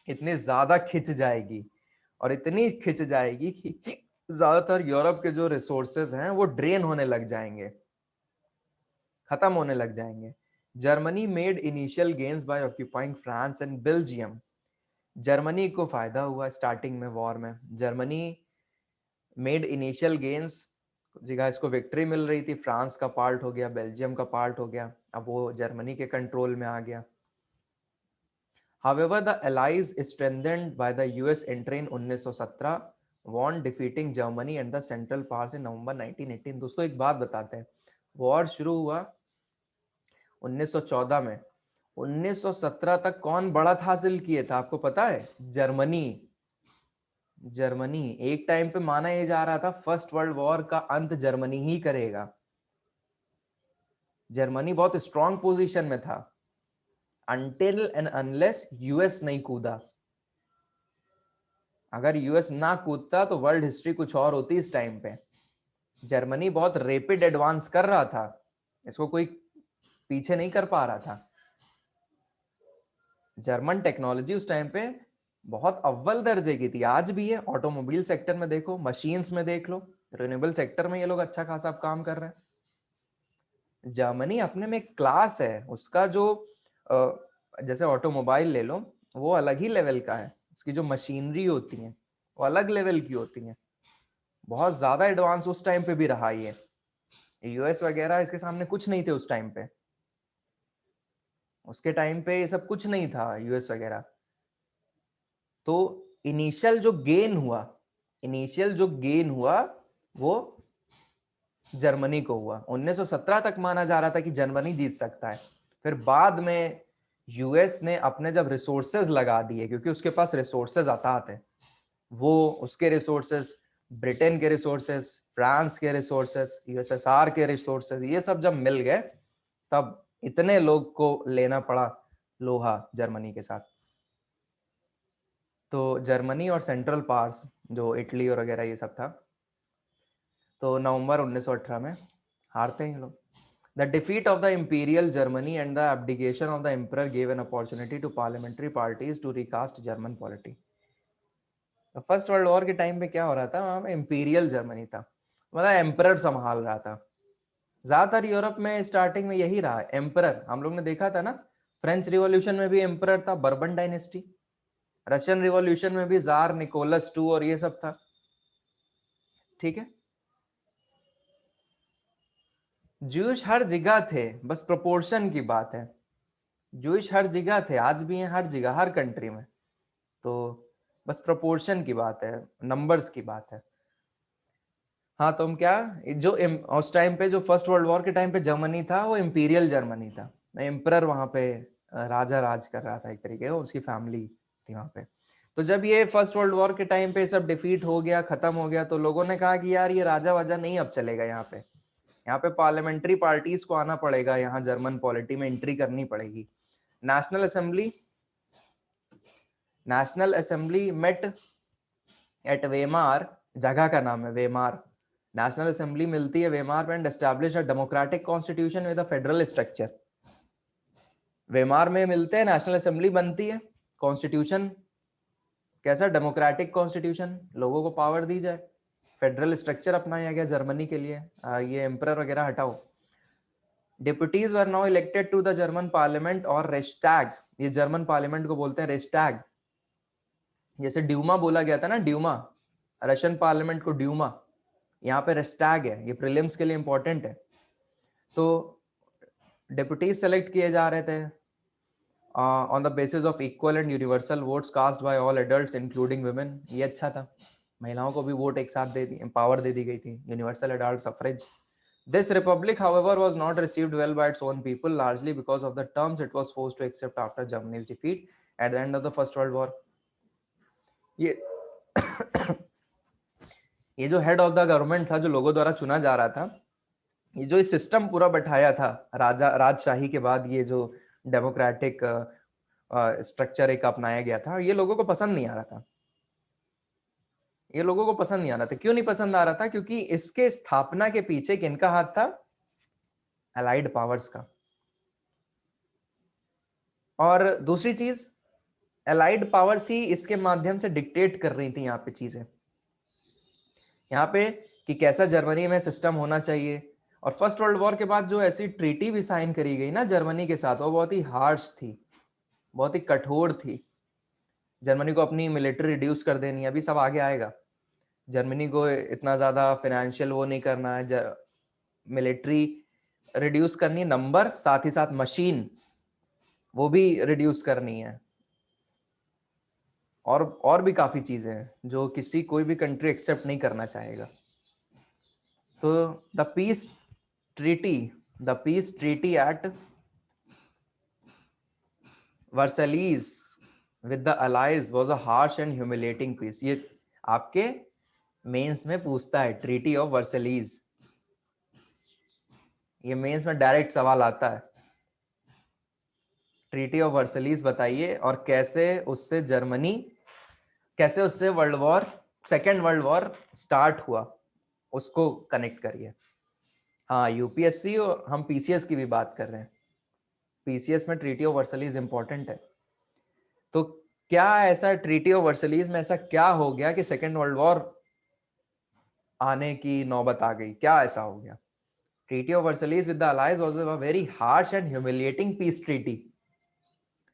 इतनी ज्यादा खिंच जाएगी, और इतनी खिंच जाएगी कि ज्यादातर यूरोप के जो रिसोर्सेज हैं वो ड्रेन होने लग जाएंगे, खत्म होने लग जाएंगे। Germany made initial gains by occupying France and Belgium. Germany को फायदा हुआ स्टार्टिंग में वॉर में। जर्मनी मेड इनिशियल गेन्स, जगह इसको विक्ट्री मिल रही थी, फ्रांस का पार्ट हो गया, बेल्जियम का पार्ट हो गया, अब वो जर्मनी के कंट्रोल में आ गया। However, the Allies strengthened by the US entry in 1917 won defeating Germany and the Central Powers in November 1918। दोस्तों एक बात बताते हैं, वॉर शुरू हुआ 1914 में, 1917 तक कौन बढ़त हासिल किए था आपको पता है? जर्मनी। जर्मनी एक टाइम पे माना यह जा रहा था फर्स्ट वर्ल्ड वॉर का अंत जर्मनी ही करेगा। जर्मनी बहुत स्ट्रांग पोजीशन में था until and unless यूएस नहीं कूदा। अगर यूएस ना कूदता तो वर्ल्ड हिस्ट्री कुछ और होती इस टाइम पे। जर्मनी बहुत रैपिड एडवांस कर रहा था, इसको कोई पीछे नहीं कर पा रहा था। जर्मन टेक्नोलॉजी उस टाइम पे बहुत अव्वल दर्जे की थी, आज भी है। ऑटोमोबाइल सेक्टर में देखो, मशीन्स में देख लो, रिन्यूएबल सेक्टर में ये लोग अच्छा खासा काम कर रहे हैं। जर्मनी अपने में क्लास है उसका, जो जैसे ऑटोमोबाइल ले लो, वो अलग ही लेवल का है, उसकी जो मशीनरी होती है वो अलग लेवल की होती है, बहुत ज्यादा एडवांस उस टाइम पे भी रहा। ये यूएस वगैरह इसके सामने कुछ नहीं थे उस टाइम पे, उसके टाइम पे ये सब कुछ नहीं था यूएस वगैरह। तो इनिशियल जो गेन हुआ वो जर्मनी को हुआ। 1917 तक माना जा रहा था कि जर्मनी जीत सकता है, फिर बाद में यूएस ने अपने जब रिसोर्सेज लगा दिए, क्योंकि उसके पास रिसोर्सेज आता थे, वो उसके रिसोर्सेज, ब्रिटेन के रिसोर्सेज, फ्रांस के रिसोर्सेज, यूएसएसआर के रिसोर्सेज, ये सब जब मिल गए तब इतने लोग को लेना पड़ा लोहा जर्मनी के साथ। तो जर्मनी और सेंट्रल पावर्स जो इटली और वगैरह ये सब था, तो नवंबर 1918 में हारते हैं लोग। The defeat of the Imperial Germany and the abdication of the Emperor gave an opportunity to parliamentary parties to recast German polity। First world war के टाइम पे क्या हो रहा था, वहां पे इंपीरियल जर्मनी था, मतलब एम्परर संभाल रहा था। ज्यादातर यूरोप में स्टार्टिंग में यही रहा, एम्परर। हम लोग ने देखा था ना, फ्रेंच रिवॉल्यूशन में भी एम्परर था, बर्बन डायनेस्टी। रशियन रिवॉल्यूशन में भी जार निकोलस टू और ये सब था। ठीक है, जूश हर जगह थे, बस प्रोपोर्शन की बात है। जूश हर जगह थे, आज भी हैं हर जगह, हर कंट्री में, तो बस प्रोपोर्शन की बात है, नंबर्स की बात है। हाँ, तो हम क्या, जो उस टाइम पे जो फर्स्ट वर्ल्ड वॉर के टाइम पे जर्मनी था वो इंपीरियल जर्मनी था, एम्परर वहां पे राजा राज कर रहा था एक तरीके का, उसकी फैमिली थी वहां पे। तो जब ये फर्स्ट वर्ल्ड वॉर के टाइम पे सब डिफीट हो गया, खत्म हो गया, तो लोगों ने कहा कि यार ये राजा वाजा नहीं अब चलेगा, यहाँ पे पार्लियामेंट्री पार्टीज को आना पड़ेगा, यहाँ जर्मन पॉलिटी में एंट्री करनी पड़ेगी। National assembly met at Weimar जगह का नाम है वेमार। नेशनल असेंबली मिलती है वेमार में and establish a democratic constitution with a federal structure. Weimar में मिलते हैं, नेशनल असेंबली बनती है, कॉन्स्टिट्यूशन कैसा, डेमोक्रेटिक कॉन्स्टिट्यूशन, लोगों को पावर दी जाए, फेडरल स्ट्रक्चर अपनाया गया जर्मनी के लिए। ये एम्परर वगैरह हटाओ। Deputies were now elected to the German parliament और रेस्टैग, ये जर्मन पार्लियामेंट को बोलते हैं रेस्टैग। जैसे ड्यूमा बोला गया था ना, ड्यूमा, रशियन पार्लियामेंट को ड्यूमा, यहाँ पे रेस्टैग है। ये प्रीलिम्स के लिए इंपॉर्टेंट है। तो डिप्यूटीज सेलेक्ट किए जा रहे थे on the basis of equal and universal votes cast by all adults including women. ये अच्छा था, महिलाओं को भी वोट एक साथ दे दी, पावर दे दी गई थी, universal adult suffrage. This republic, however, was not received well by its own people, largely because of the terms it was forced to accept after Germany's defeat at the end of the First World War. ये ये जो head of the government था, जो लोगों द्वारा चुना जा रहा था, ये जो सिस्टम पूरा बैठाया था राजा राजशाही के बाद, ये जो डेमोक्रेटिक स्ट्रक्चर एक अपनाया गया था, ये लोगों को पसंद नहीं आ रहा था। ये लोगों को पसंद नहीं आ रहा था। क्यों नहीं पसंद आ रहा था? क्योंकि इसके स्थापना के पीछे किनका हाथ था? अलाइड पावर्स का। और दूसरी चीज, अलाइड पावर्स ही इसके माध्यम से डिक्टेट कर रही थी यहाँ पे चीजें, यहाँ पे कि कैसा जर्मनी में सिस्टम होना चाहिए। और फर्स्ट वर्ल्ड वॉर के बाद जो ऐसी ट्रीटी भी साइन करी गई ना जर्मनी के साथ, वो बहुत ही हार्श थी, बहुत ही कठोर थी। जर्मनी को अपनी मिलिट्री रिड्यूस कर देनी है, अभी सब आगे आएगा। जर्मनी को इतना ज्यादा फाइनेंशियल वो नहीं करना है, मिलिट्री रिड्यूस करनी, नंबर, साथ ही साथ मशीन वो भी रिड्यूस करनी है, और भी काफी चीजें हैं जो किसी कोई भी कंट्री एक्सेप्ट नहीं करना चाहेगा। तो the peace treaty at Versailles with the allies was a harsh and humiliating peace. ये आपके मेंस में पूछता है, ट्रीटी ऑफ वर्सलीज, ये मेंस में डायरेक्ट सवाल आता है। ट्रीटी ऑफ वर्सलीज बताइए, और कैसे उससे सेकेंड वर्ल्ड वॉर स्टार्ट हुआ, उसको कनेक्ट करिए। हाँ, यूपीएससी और हम पीसीएस की भी बात कर रहे हैं। पीसीएस में ट्रीटी ऑफ वर्सलीज इंपॉर्टेंट है। तो क्या ऐसा ट्रीटी ऑफ वर्सलीज में ऐसा क्या हो गया कि सेकेंड वर्ल्ड वॉर आने की नौबत आ गई? क्या ऐसा हो गया? Treaty of Versailles with the allies was a very harsh and humiliating peace treaty.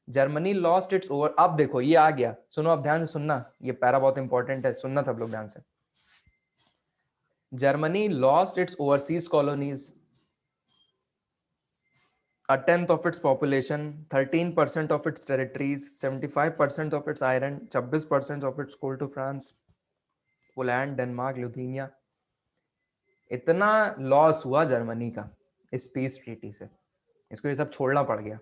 Germany lost its over. अब देखो ये आ गया, सुनो, अब ध्यान से सुनना, ये पैरा बहुत इंपॉर्टेंट है, सुनना सब लोग ध्यान से। Germany lost its overseas colonies, a tenth of its population, 13% of its territories, 75% of its iron, 26% of its coal to France, Poland, Denmark, Lithuania. इतना लॉस हुआ जर्मनी का इस पीस ट्रीटी से, इसको ये सब छोड़ना पड़ गया।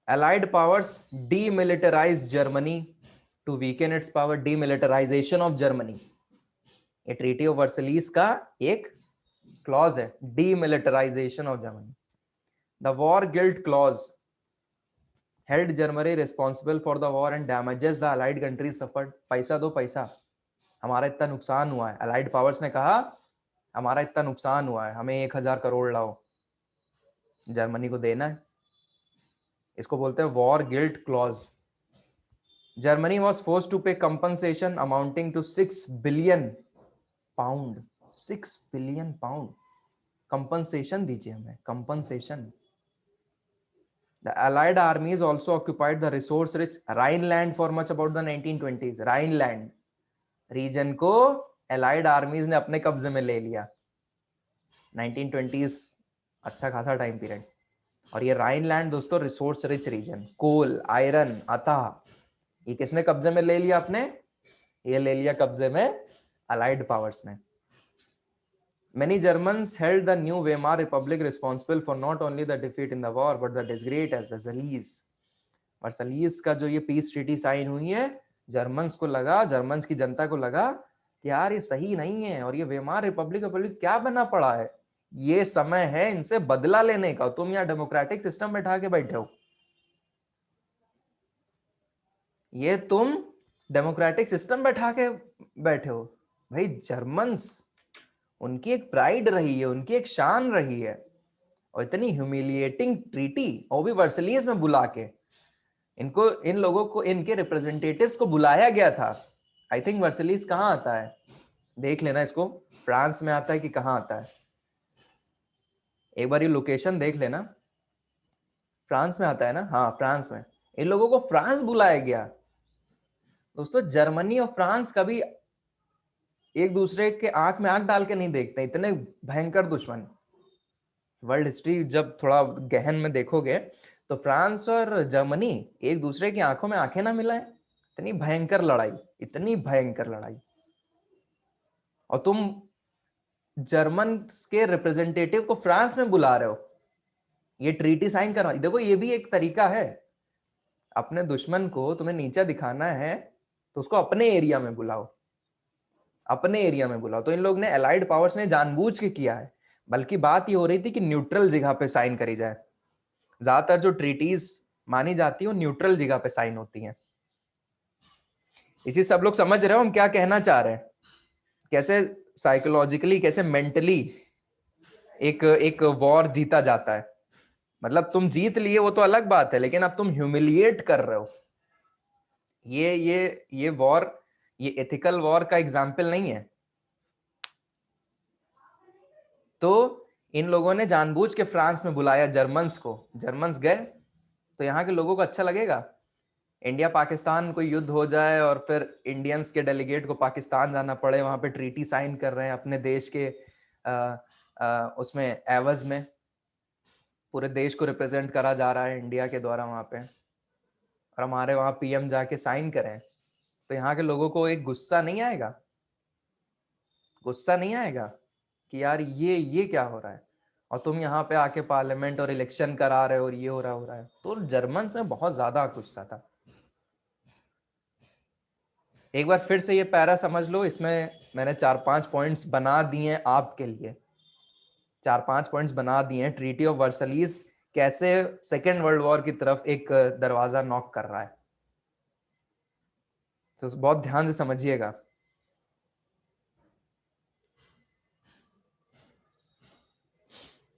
Allied powers demilitarized Germany to weaken its power, demilitarization of Germany। ये ट्रीटी ऑफ वर्सलीज का एक क्लॉज है, demilitarization of Germany। The war guilt clause held Germany responsible for the war and damages the allied countries suffered। पैसा दो पैसा, हमारा इतना नुकसान हुआ है। अलाइड पावर्स ने कहा हमारा इतना नुकसान हुआ है, हमें 1000 करोड़ लाओ, जर्मनी को देना है। इसको बोलते हैं war guilt clause. Germany was forced to pay compensation amounting to 6 billion pound. 6 billion pound compensation दीजिए हमें, compensation. The Allied armies also occupied the resource-rich Rhineland for much about the 1920s। Rhineland region को Allied armies ने अपने कब्जे में ले लिया 1920s, अच्छा खासा टाइम पीरियड। और ये राइनलैंड दोस्तों रिसोर्स रिच रीजन, कोल, आयरन, अतः, ये किसने कब्जे में ले लिया अपने? ये ले लिया कब्जे में अलाइड पावर्स ने। Many Germans held the new Weimar Republic responsible for not only the defeat in the war but the disgrace as Versailles। वर्सलीज का जो ये पीस ट्रीटी साइन हुई है, जर्मन्स की जनता को लगा कि यार ये सही नहीं है, और ये वेमार रिपब्लिक क्या बना पड़ा है, ये समय है इनसे बदला लेने का। तुम यहाँ डेमोक्रेटिक सिस्टम बैठा के बैठे हो, ये तुम डेमोक्रेटिक सिस्टम बैठा के बैठे हो, भाई जर्मन्स, उनकी एक प्राइड रही है, उनकी एक शान रही है, और इतनी ह्यूमिलिएटिंग ट्रीटी, और भी वर्सलियस में बुला के इनको, इन लोगों को, इनके रिप्रेजेंटेटिव्स को बुलाया गया था। आई थिंक वर्सलियस कहाँ आता है, देख लेना इसको, फ्रांस में आता है कि कहाँ आता है, एक बार ये लोकेशन देख लेना। फ्रांस में आता है ना, हाँ फ्रांस में। इन लोगों को फ्रांस बुलाया गया। दोस्तों जर्मनी और फ्रांस कभी एक दूसरे के आंख में आंख डाल के नहीं देखते, इतने भयंकर दुश्मन। वर्ल्ड हिस्ट्री जब थोड़ा गहन में देखोगे तो फ्रांस और जर्मनी एक दूसरे की आंखों में आंखें ना मिलाएं, इतनी भयंकर लड़ाई, इतनी भयंकर लड़ाई। और तुम जर्मन के रिप्रेजेंटेटिव को फ्रांस में बुला रहे हो, ये ट्रीटी साइन करवा। देखो ये भी एक तरीका है, अपने दुश्मन को तुम्हें नीचा दिखाना है तो उसको अपने एरिया में बुलाओ, अपने एरिया में बुलाओ। तो इन लोग ने, एलाइड पावर्स ने जानबूझ के किया है। बल्कि बात ये हो रही थी कि न्यूट्रल जगह पे साइन करी जाए। ज्यादातर जो ट्रीटीज मानी जाती है वो न्यूट्रल जगह पे साइन होती हैं। इसी सब लोग समझ रहे हो हम क्या कहना चाह रहे हैं, कैसे साइकोलॉजिकली, कैसे मेंटली एक एक वॉर जीता जाता है। मतलब तुम जीत लिए वो तो अलग बात है, लेकिन अब तुम ह्यूमिलिएट कर रहे हो। ये वॉर, ये एथिकल वॉर का एग्जाम्पल नहीं है। तो इन लोगों ने जानबूझ के फ्रांस में बुलाया जर्मन्स को। जर्मन्स गए तो यहाँ के लोगों को अच्छा लगेगा? इंडिया पाकिस्तान कोई युद्ध हो जाए और फिर इंडियंस के डेलीगेट को पाकिस्तान जाना पड़े, वहां पे ट्रीटी साइन कर रहे हैं अपने देश के उसमें एवज में, पूरे देश को रिप्रेजेंट करा जा रहा है इंडिया के द्वारा वहां पे, और हमारे वहां पीएम जाके साइन करें, तो यहाँ के लोगों को एक गुस्सा नहीं आएगा? गुस्सा नहीं आएगा कि यार ये क्या हो रहा है, और तुम यहाँ पे आके पार्लियामेंट और इलेक्शन करा रहे हो और ये हो रहा है। तो जर्मन्स में बहुत ज्यादा गुस्सा था। एक बार फिर से ये पैरा समझ लो, इसमें मैंने 4-5 पॉइंट्स बना दिए हैं आपके लिए, 4-5 पॉइंट्स बना दिए हैं। ट्रीटी ऑफ वर्सलीज कैसे सेकेंड वर्ल्ड वॉर की तरफ एक दरवाजा नॉक कर रहा है, तो बहुत ध्यान से समझिएगा।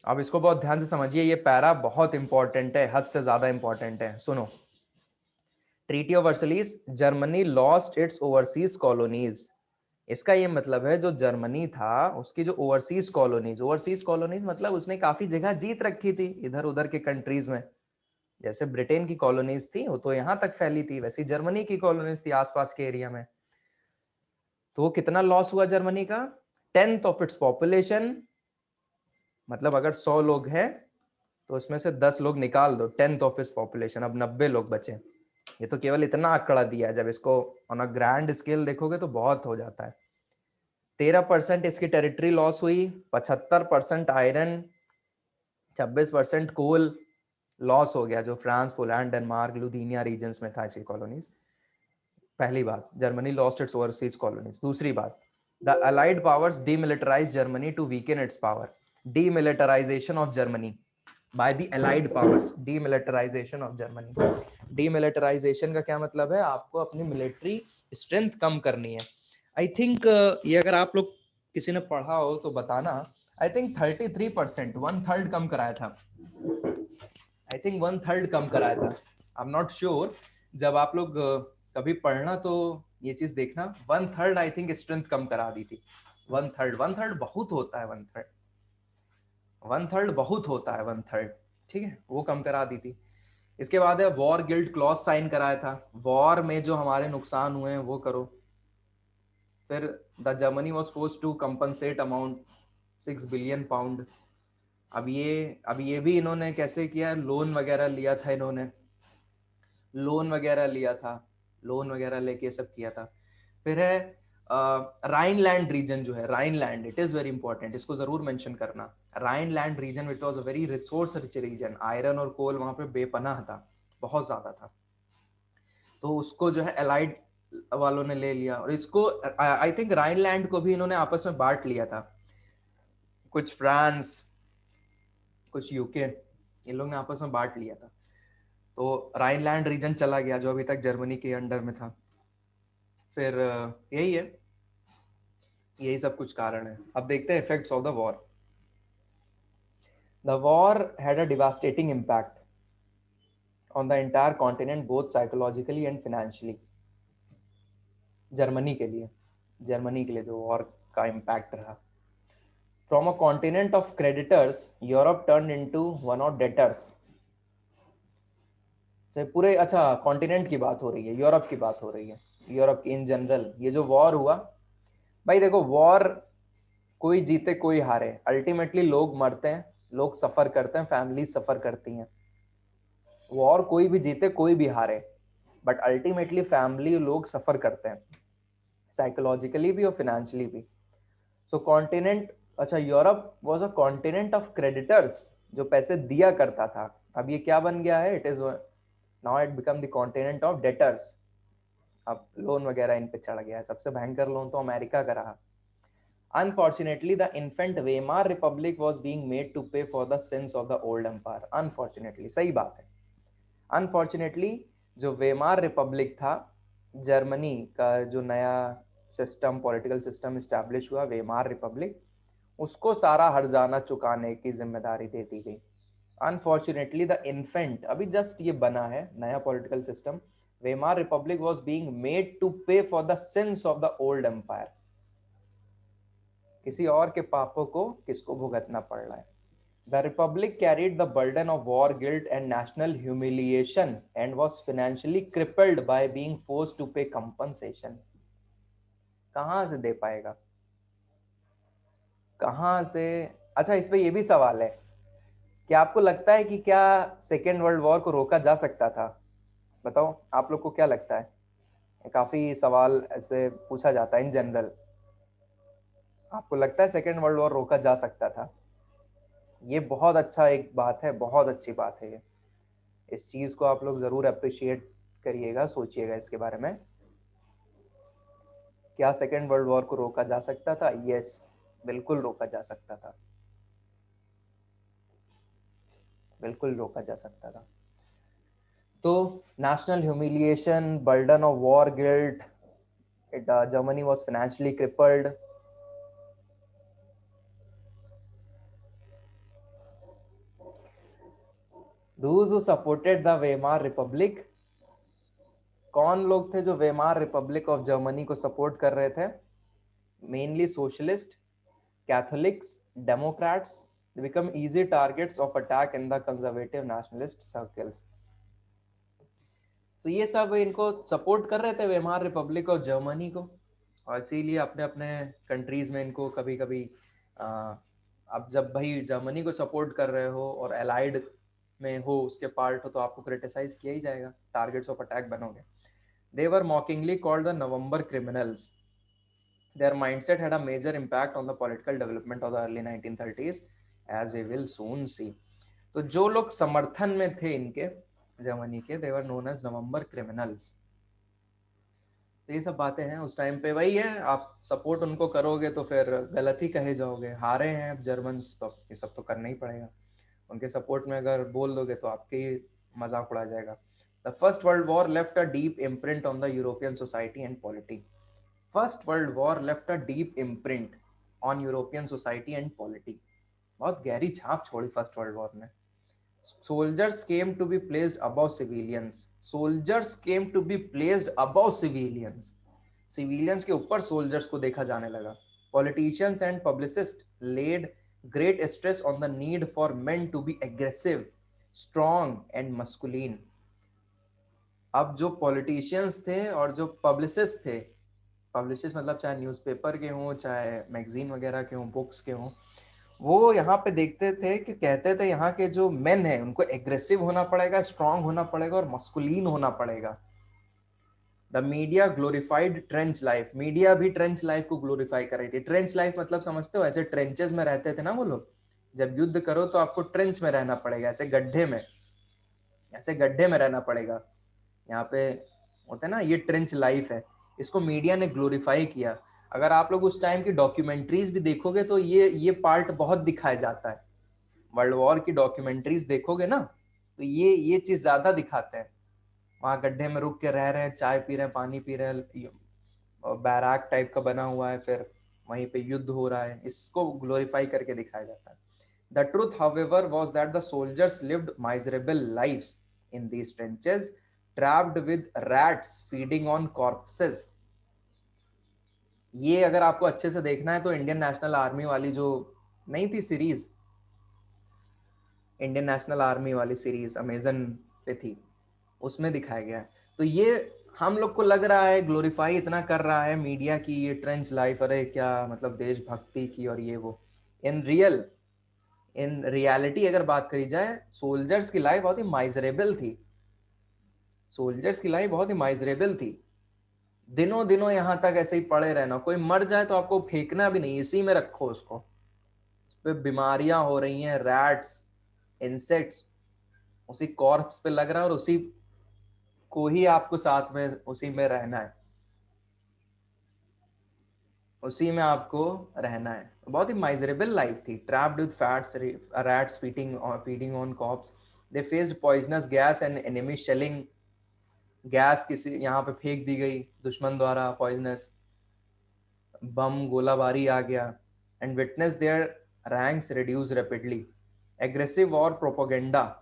अब इसको बहुत ध्यान से समझिए, ये पैरा बहुत इंपॉर्टेंट है, हद से ज्यादा इंपॉर्टेंट है। सुनो, treaty of Versailles, Germany lost its overseas colonies. इसका ये मतलब है जो जर्मनी था उसकी जो ओवरसीज कॉलोनीज मतलब उसने काफी जगह जीत रखी थी इधर उधर के कंट्रीज में। जैसे ब्रिटेन की कॉलोनीज थी वो तो यहाँ तक फैली थी, वैसे जर्मनी की कॉलोनीज थी आसपास के एरिया में। तो कितना लॉस हुआ जर्मनी का? 10th of its population. मतलब अगर 100 लोग हैं तो उसमें से 10 लोग निकाल दो, 10th ऑफ इट्स पॉपुलेशन, अब 90 लोग बचे। ये तो केवल इतना आंकड़ा दिया है, जब इसको ऑन अ ग्रैंड स्केल देखोगे तो बहुत हो जाता है। 13% इसकी टेरिटरी लॉस हुई, 75% आयरन, 26% कोल लॉस हो गया, जो France, Poland, Denmark, Lithuania regions में था ऐसी कॉलोनीज। पहली बात, Germany lost its overseas colonies. दूसरी बात, the allied powers demilitarise Germany to weaken its power. Demilitarisation of Germany by the allied powers, demilitarisation of Germany. Demilitarisation का क्या मतलब है? आपको अपनी मिलिट्री स्ट्रेंथ कम करनी है। आई थिंक ये अगर आप लोग किसी ने पढ़ा हो तो बताना। आई थिंक 33%, 1/3 कम कराया था। आई थिंक 1/3 कम कराया था, आई एम नॉट श्योर। जब आप लोग कभी पढ़ना तो ये चीज देखना। 1/3 आई थिंक स्ट्रेंथ कम करा दी थी। 1/3, 1/3 बहुत होता है, 1/3, 1/3 बहुत होता है, 1/3, ठीक है, वो कम करा दी थी। इसके बाद है वॉर गिल्ड क्लॉज साइन कराया था, वॉर में जो हमारे नुकसान हुए हैं वो करो। फिर the Germany was force to compensate amount 6 billion pound. अब ये भी इन्होंने कैसे किया? लोन वगैरह लिया था इन्होंने, लोन वगैरह लिया था, लोन वगैरह लेके सब किया था। फिर है राइनलैंड रीजन जो है, Rhineland, it is very important, इसको जरूर मेंशन करना। Rhineland region it was a very resource rich region, iron और कोल वहां पे बेपनाह था, बहुत ज्यादा था। तो उसको जो है एलाइड वालों ने ले लिया, और इसको आई थिंक राइनलैंड को भी इन्होंने आपस में बांट लिया था, कुछ फ्रांस, कुछ यूके, इन लोग ने आपस में बांट लिया था। तो राइनलैंड रीजन चला गया जो अभी तक जर्मनी के अंडर में था। फिर यही है, यही सब कुछ कारण है। अब देखते हैं effects of the war. The war had a devastating impact on the entire continent both psychologically and financially. Germany के लिए जो वॉर का इम्पैक्ट रहा। From a continent of creditors Europe turn into one of debtors. पूरे अच्छा continent की बात हो रही है, यूरोप की बात हो रही है, यूरोप की इन जनरल। ये जो वॉर हुआ, भाई देखो वॉर कोई जीते कोई हारे, अल्टीमेटली लोग मरते हैं, लोग सफर करते हैं, फैमिली सफर करती हैं। वॉर कोई भी जीते कोई भी हारे, बट अल्टीमेटली फैमिली लोग सफर करते हैं, साइकोलॉजिकली भी और फिनेंशियली भी। सो कॉन्टिनेंट, अच्छा Europe was a continent of creditors, जो पैसे दिया करता था। अब ये क्या बन गया है, it is now it become the continent of debtors. अब लोन वगैरह इन पे चढ़ गया है। सबसे भयंकर लोन तो अमेरिका का रहा। Unfortunately, the infant Weimar Republic was being made to pay for the sins of the old empire. Unfortunately, सही बात है। Unfortunately, जो वेमार रिपब्लिक था, जर्मनी का जो नया सिस्टम, पॉलिटिकल सिस्टम इस्टेब्लिश हुआ, वेमार रिपब्लिक, उसको सारा हर्जाना चुकाने की जिम्मेदारी दे दी गई। अनफॉर्चुनेटली द इन्फेंट, अभी जस्ट ये बना है नया political system, Weimar Republic was being made to pay for the sins of the old empire. किसी और के पापों को किसको भुगतना पड़ रहा है। The republic carried the burden of war guilt and national humiliation and was financially crippled by being forced to pay compensation. कहां से दे पाएगा, कहां से। अच्छा, इस पे ये भी सवाल है कि आपको लगता है कि क्या सेकेंड वर्ल्ड वॉर को रोका जा सकता था? बताओ आप लोग को क्या लगता है। काफी सवाल ऐसे पूछा जाता है इन जनरल। आपको लगता है सेकेंड वर्ल्ड वॉर रोका जा सकता था? ये बहुत अच्छा एक बात है, बहुत अच्छी बात है ये। इस चीज को आप लोग जरूर अप्रिशिएट करिएगा, सोचिएगा इसके बारे में। क्या सेकेंड वर्ल्ड वॉर को रोका जा सकता था? यस, बिल्कुल रोका जा सकता था, बिल्कुल रोका जा सकता था। तो national humiliation, burden of war guilt, Germany was financially crippled. Those who supported the Weimar Republic, कौन लोग थे जो वेमार रिपब्लिक ऑफ जर्मनी को सपोर्ट कर रहे थे? Mainly socialist, Catholics, Democrats. They become easy targets of attack in the conservative nationalist circles. तो ये सब इनको सपोर्ट कर रहे थे वेमार रिपब्लिक ऑफ जर्मनी को, और इसीलिए अपने अपने कंट्रीज में इनको कभी कभी अब जब भाई जर्मनी को सपोर्ट कर रहे हो और एलाइड में हो, उसके पार्ट हो, तो आपको क्रिटिसाइज किया ही जाएगा, टारगेट्स ऑफ अटैक बनोगे। They were mockingly called the November criminals. Their mindset had a major impact on the political development of the early 1930s, as we will soon see. तो जो लोग समर्थन में थे इनके, जर्मनी के, they were known as November criminals. तो ये सब बातें हैं उस टाइम पे। वही है, आप सपोर्ट उनको करोगे तो फिर गलत ही कहे जाओगे। हारे हैं जर्मन्स तो ये सब तो करना ही पड़ेगा। उनके सपोर्ट में अगर बोल दोगे तो आपके ही मजाक उड़ा जाएगा। The First World War left a deep imprint on the European society and polity. First World War left a deep imprint on European society and polity. बहुत गहरी छाप छोड़ी फर्स्ट वर्ल्ड वॉर ने। Soldiers came to be placed above civilians. Soldiers came to be placed above civilians. Civilians के ऊपर soldiers को देखा जाने लगा. Politicians and publicists laid great stress on the need for men to be aggressive, strong and masculine. अब जो politicians थे और जो पब्लिसिस्ट थे, पब्लिसिस्ट मतलब चाहे न्यूज़पेपर के हों, चाहे मैगजीन वगैरह के हों, बुक्स के हों, वो यहाँ पे देखते थे कि कहते थे यहाँ के जो मेन हैं उनको एग्रेसिव होना पड़ेगा, स्ट्रांग होना पड़ेगा और मस्कुलिन होना पड़ेगा। The media glorified trench life. Media भी ट्रेंच लाइफ को ग्लोरीफाई कर रही थी। ट्रेंच लाइफ मतलब समझते हो, ऐसे ट्रेंचेस में रहते थे ना वो लोग। जब युद्ध करो तो आपको ट्रेंच में रहना पड़ेगा, ऐसे गड्ढे में, ऐसे गड्ढे में रहना पड़ेगा। यहाँ पे होता है ना, ये ट्रेंच लाइफ है। इसको मीडिया ने ग्लोरीफाई किया। अगर आप लोग उस टाइम की डॉक्यूमेंट्रीज भी देखोगे तो ये पार्ट बहुत दिखाया जाता है। वर्ल्ड वॉर की डॉक्यूमेंट्रीज देखोगे ना तो ये चीज ज्यादा दिखाते हैं। वहां गड्ढे में रुक के रह रहे हैं, चाय पी रहे हैं, पानी पी रहे हैं, बैराक टाइप का बना हुआ है, फिर वहीं पे युद्ध हो रहा है, इसको ग्लोरीफाई करके दिखाया जाता है। The truth however was that the soldiers lived miserable lives in these trenches, trapped with rats feeding on corpses. ये अगर आपको अच्छे से देखना है तो इंडियन नेशनल आर्मी वाली जो नहीं थी सीरीज, इंडियन नेशनल आर्मी वाली सीरीज अमेजन पे थी, उसमें दिखाया गया है। तो ये हम लोग को लग रहा है ग्लोरीफाई इतना कर रहा है मीडिया की ये ट्रेंच लाइफ, अरे क्या मतलब देशभक्ति की और ये वो। इन इन रियलिटी अगर बात करी जाए, सोल्जर्स की लाइफ बहुत ही माइजरेबल थी। सोल्जर्स की लाइफ बहुत ही माइजरेबल थी। दिनों दिनों यहाँ तक ऐसे ही पड़े रहना, कोई मर जाए तो आपको फेंकना भी नहीं, इसी में रखो उसको। उस पे बीमारियां हो रही हैं, रैट्स, इंसेक्ट्स उसी कॉर्प्स पे लग रहा है और उसी को ही आपको साथ में उसी में रहना है, उसी में आपको रहना है। बहुत ही माइजरेबल लाइफ थी। Trapped with fats rats feeding on corpses, they faced poisonous gas and enemy shelling. Gas किसी यहाँ पे फेंक दी गई दुश्मन द्वारा, पॉइजनस बम गोलाबारी आ गया। And witness their ranks reduce rapidly. Aggressive war propaganda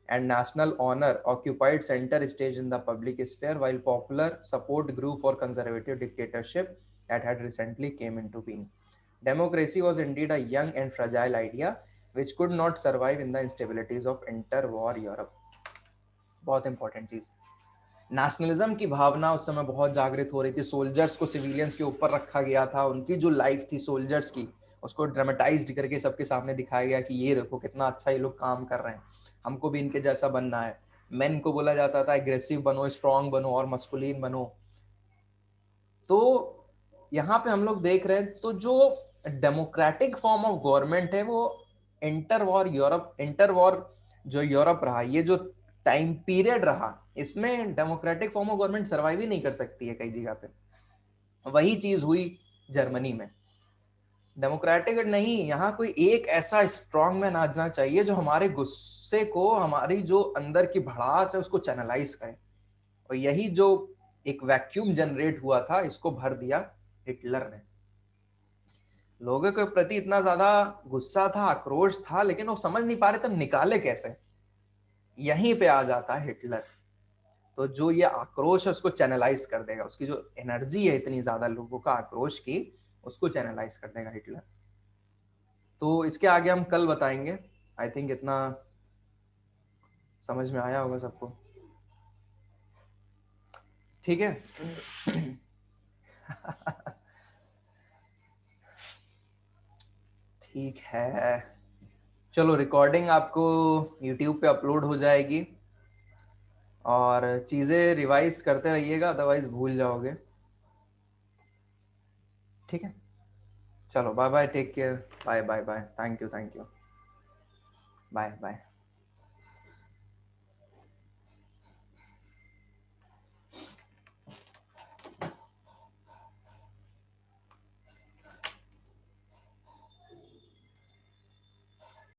and national honor occupied center stage in the public sphere, while popular support grew for conservative dictatorship that had recently came into being. Democracy was indeed a young and fragile idea which could not survive in the instabilities of interwar Europe. बहुत important चीज, nationalism की भावना उस समय बहुत जागृत हो रही थी। सोल्जर्स को सिविलियंस के ऊपर रखा गया था, उनकी जो लाइफ थी सोल्जर्स की उसको ड्रामेटाइज्ड करके सबके सामने दिखाया गया कि ये देखो कितना अच्छा ये लोग काम कर रहे हैं, हमको भी इनके जैसा बनना है। मेन को बोला जाता था एग्रेसिव बनो, स्ट्रांग बनो और मस्कुलिन बनो। तो यहाँ पे हम लोग देख रहे हैं तो जो डेमोक्रेटिक फॉर्म ऑफ गवर्नमेंट है वो इंटर वॉर जो यूरोप रहा, ये जो टाइम पीरियड रहा, इसमें democratic form of government survive ही नहीं कर सकती है कई जगह पे। वही चीज हुई जर्मनी में। डेमोक्रेटिक नहीं, यहाँ कोई एक ऐसा स्ट्रांग मैन आना चाहिए जो हमारे गुस्से को, हमारी जो अंदर की भड़ास है उसको चैनलाइज करे। और यही जो एक वैक्यूम जनरेट हुआ था, इसको भर दिया हिटलर ने। लोगों के प्रति इतना ज्यादा गुस्सा था, आक्रोश था, लेकिन वो समझ नहीं पा रहे तब निकाले कैसे। यहीं पे आ जाता है हिटलर। तो जो ये आक्रोश है उसको चैनलाइज कर देगा, उसकी जो एनर्जी है इतनी ज्यादा लोगों का आक्रोश की, उसको चैनलाइज कर देगा हिटलर। तो इसके आगे हम कल बताएंगे। आई थिंक इतना समझ में आया होगा सबको, ठीक है। ठीक है, चलो रिकॉर्डिंग आपको यूट्यूब पे अपलोड हो जाएगी और चीज़ें रिवाइज करते रहिएगा, अदरवाइज भूल जाओगे। ठीक है, चलो bye bye, take care, bye bye bye, thank you, bye bye.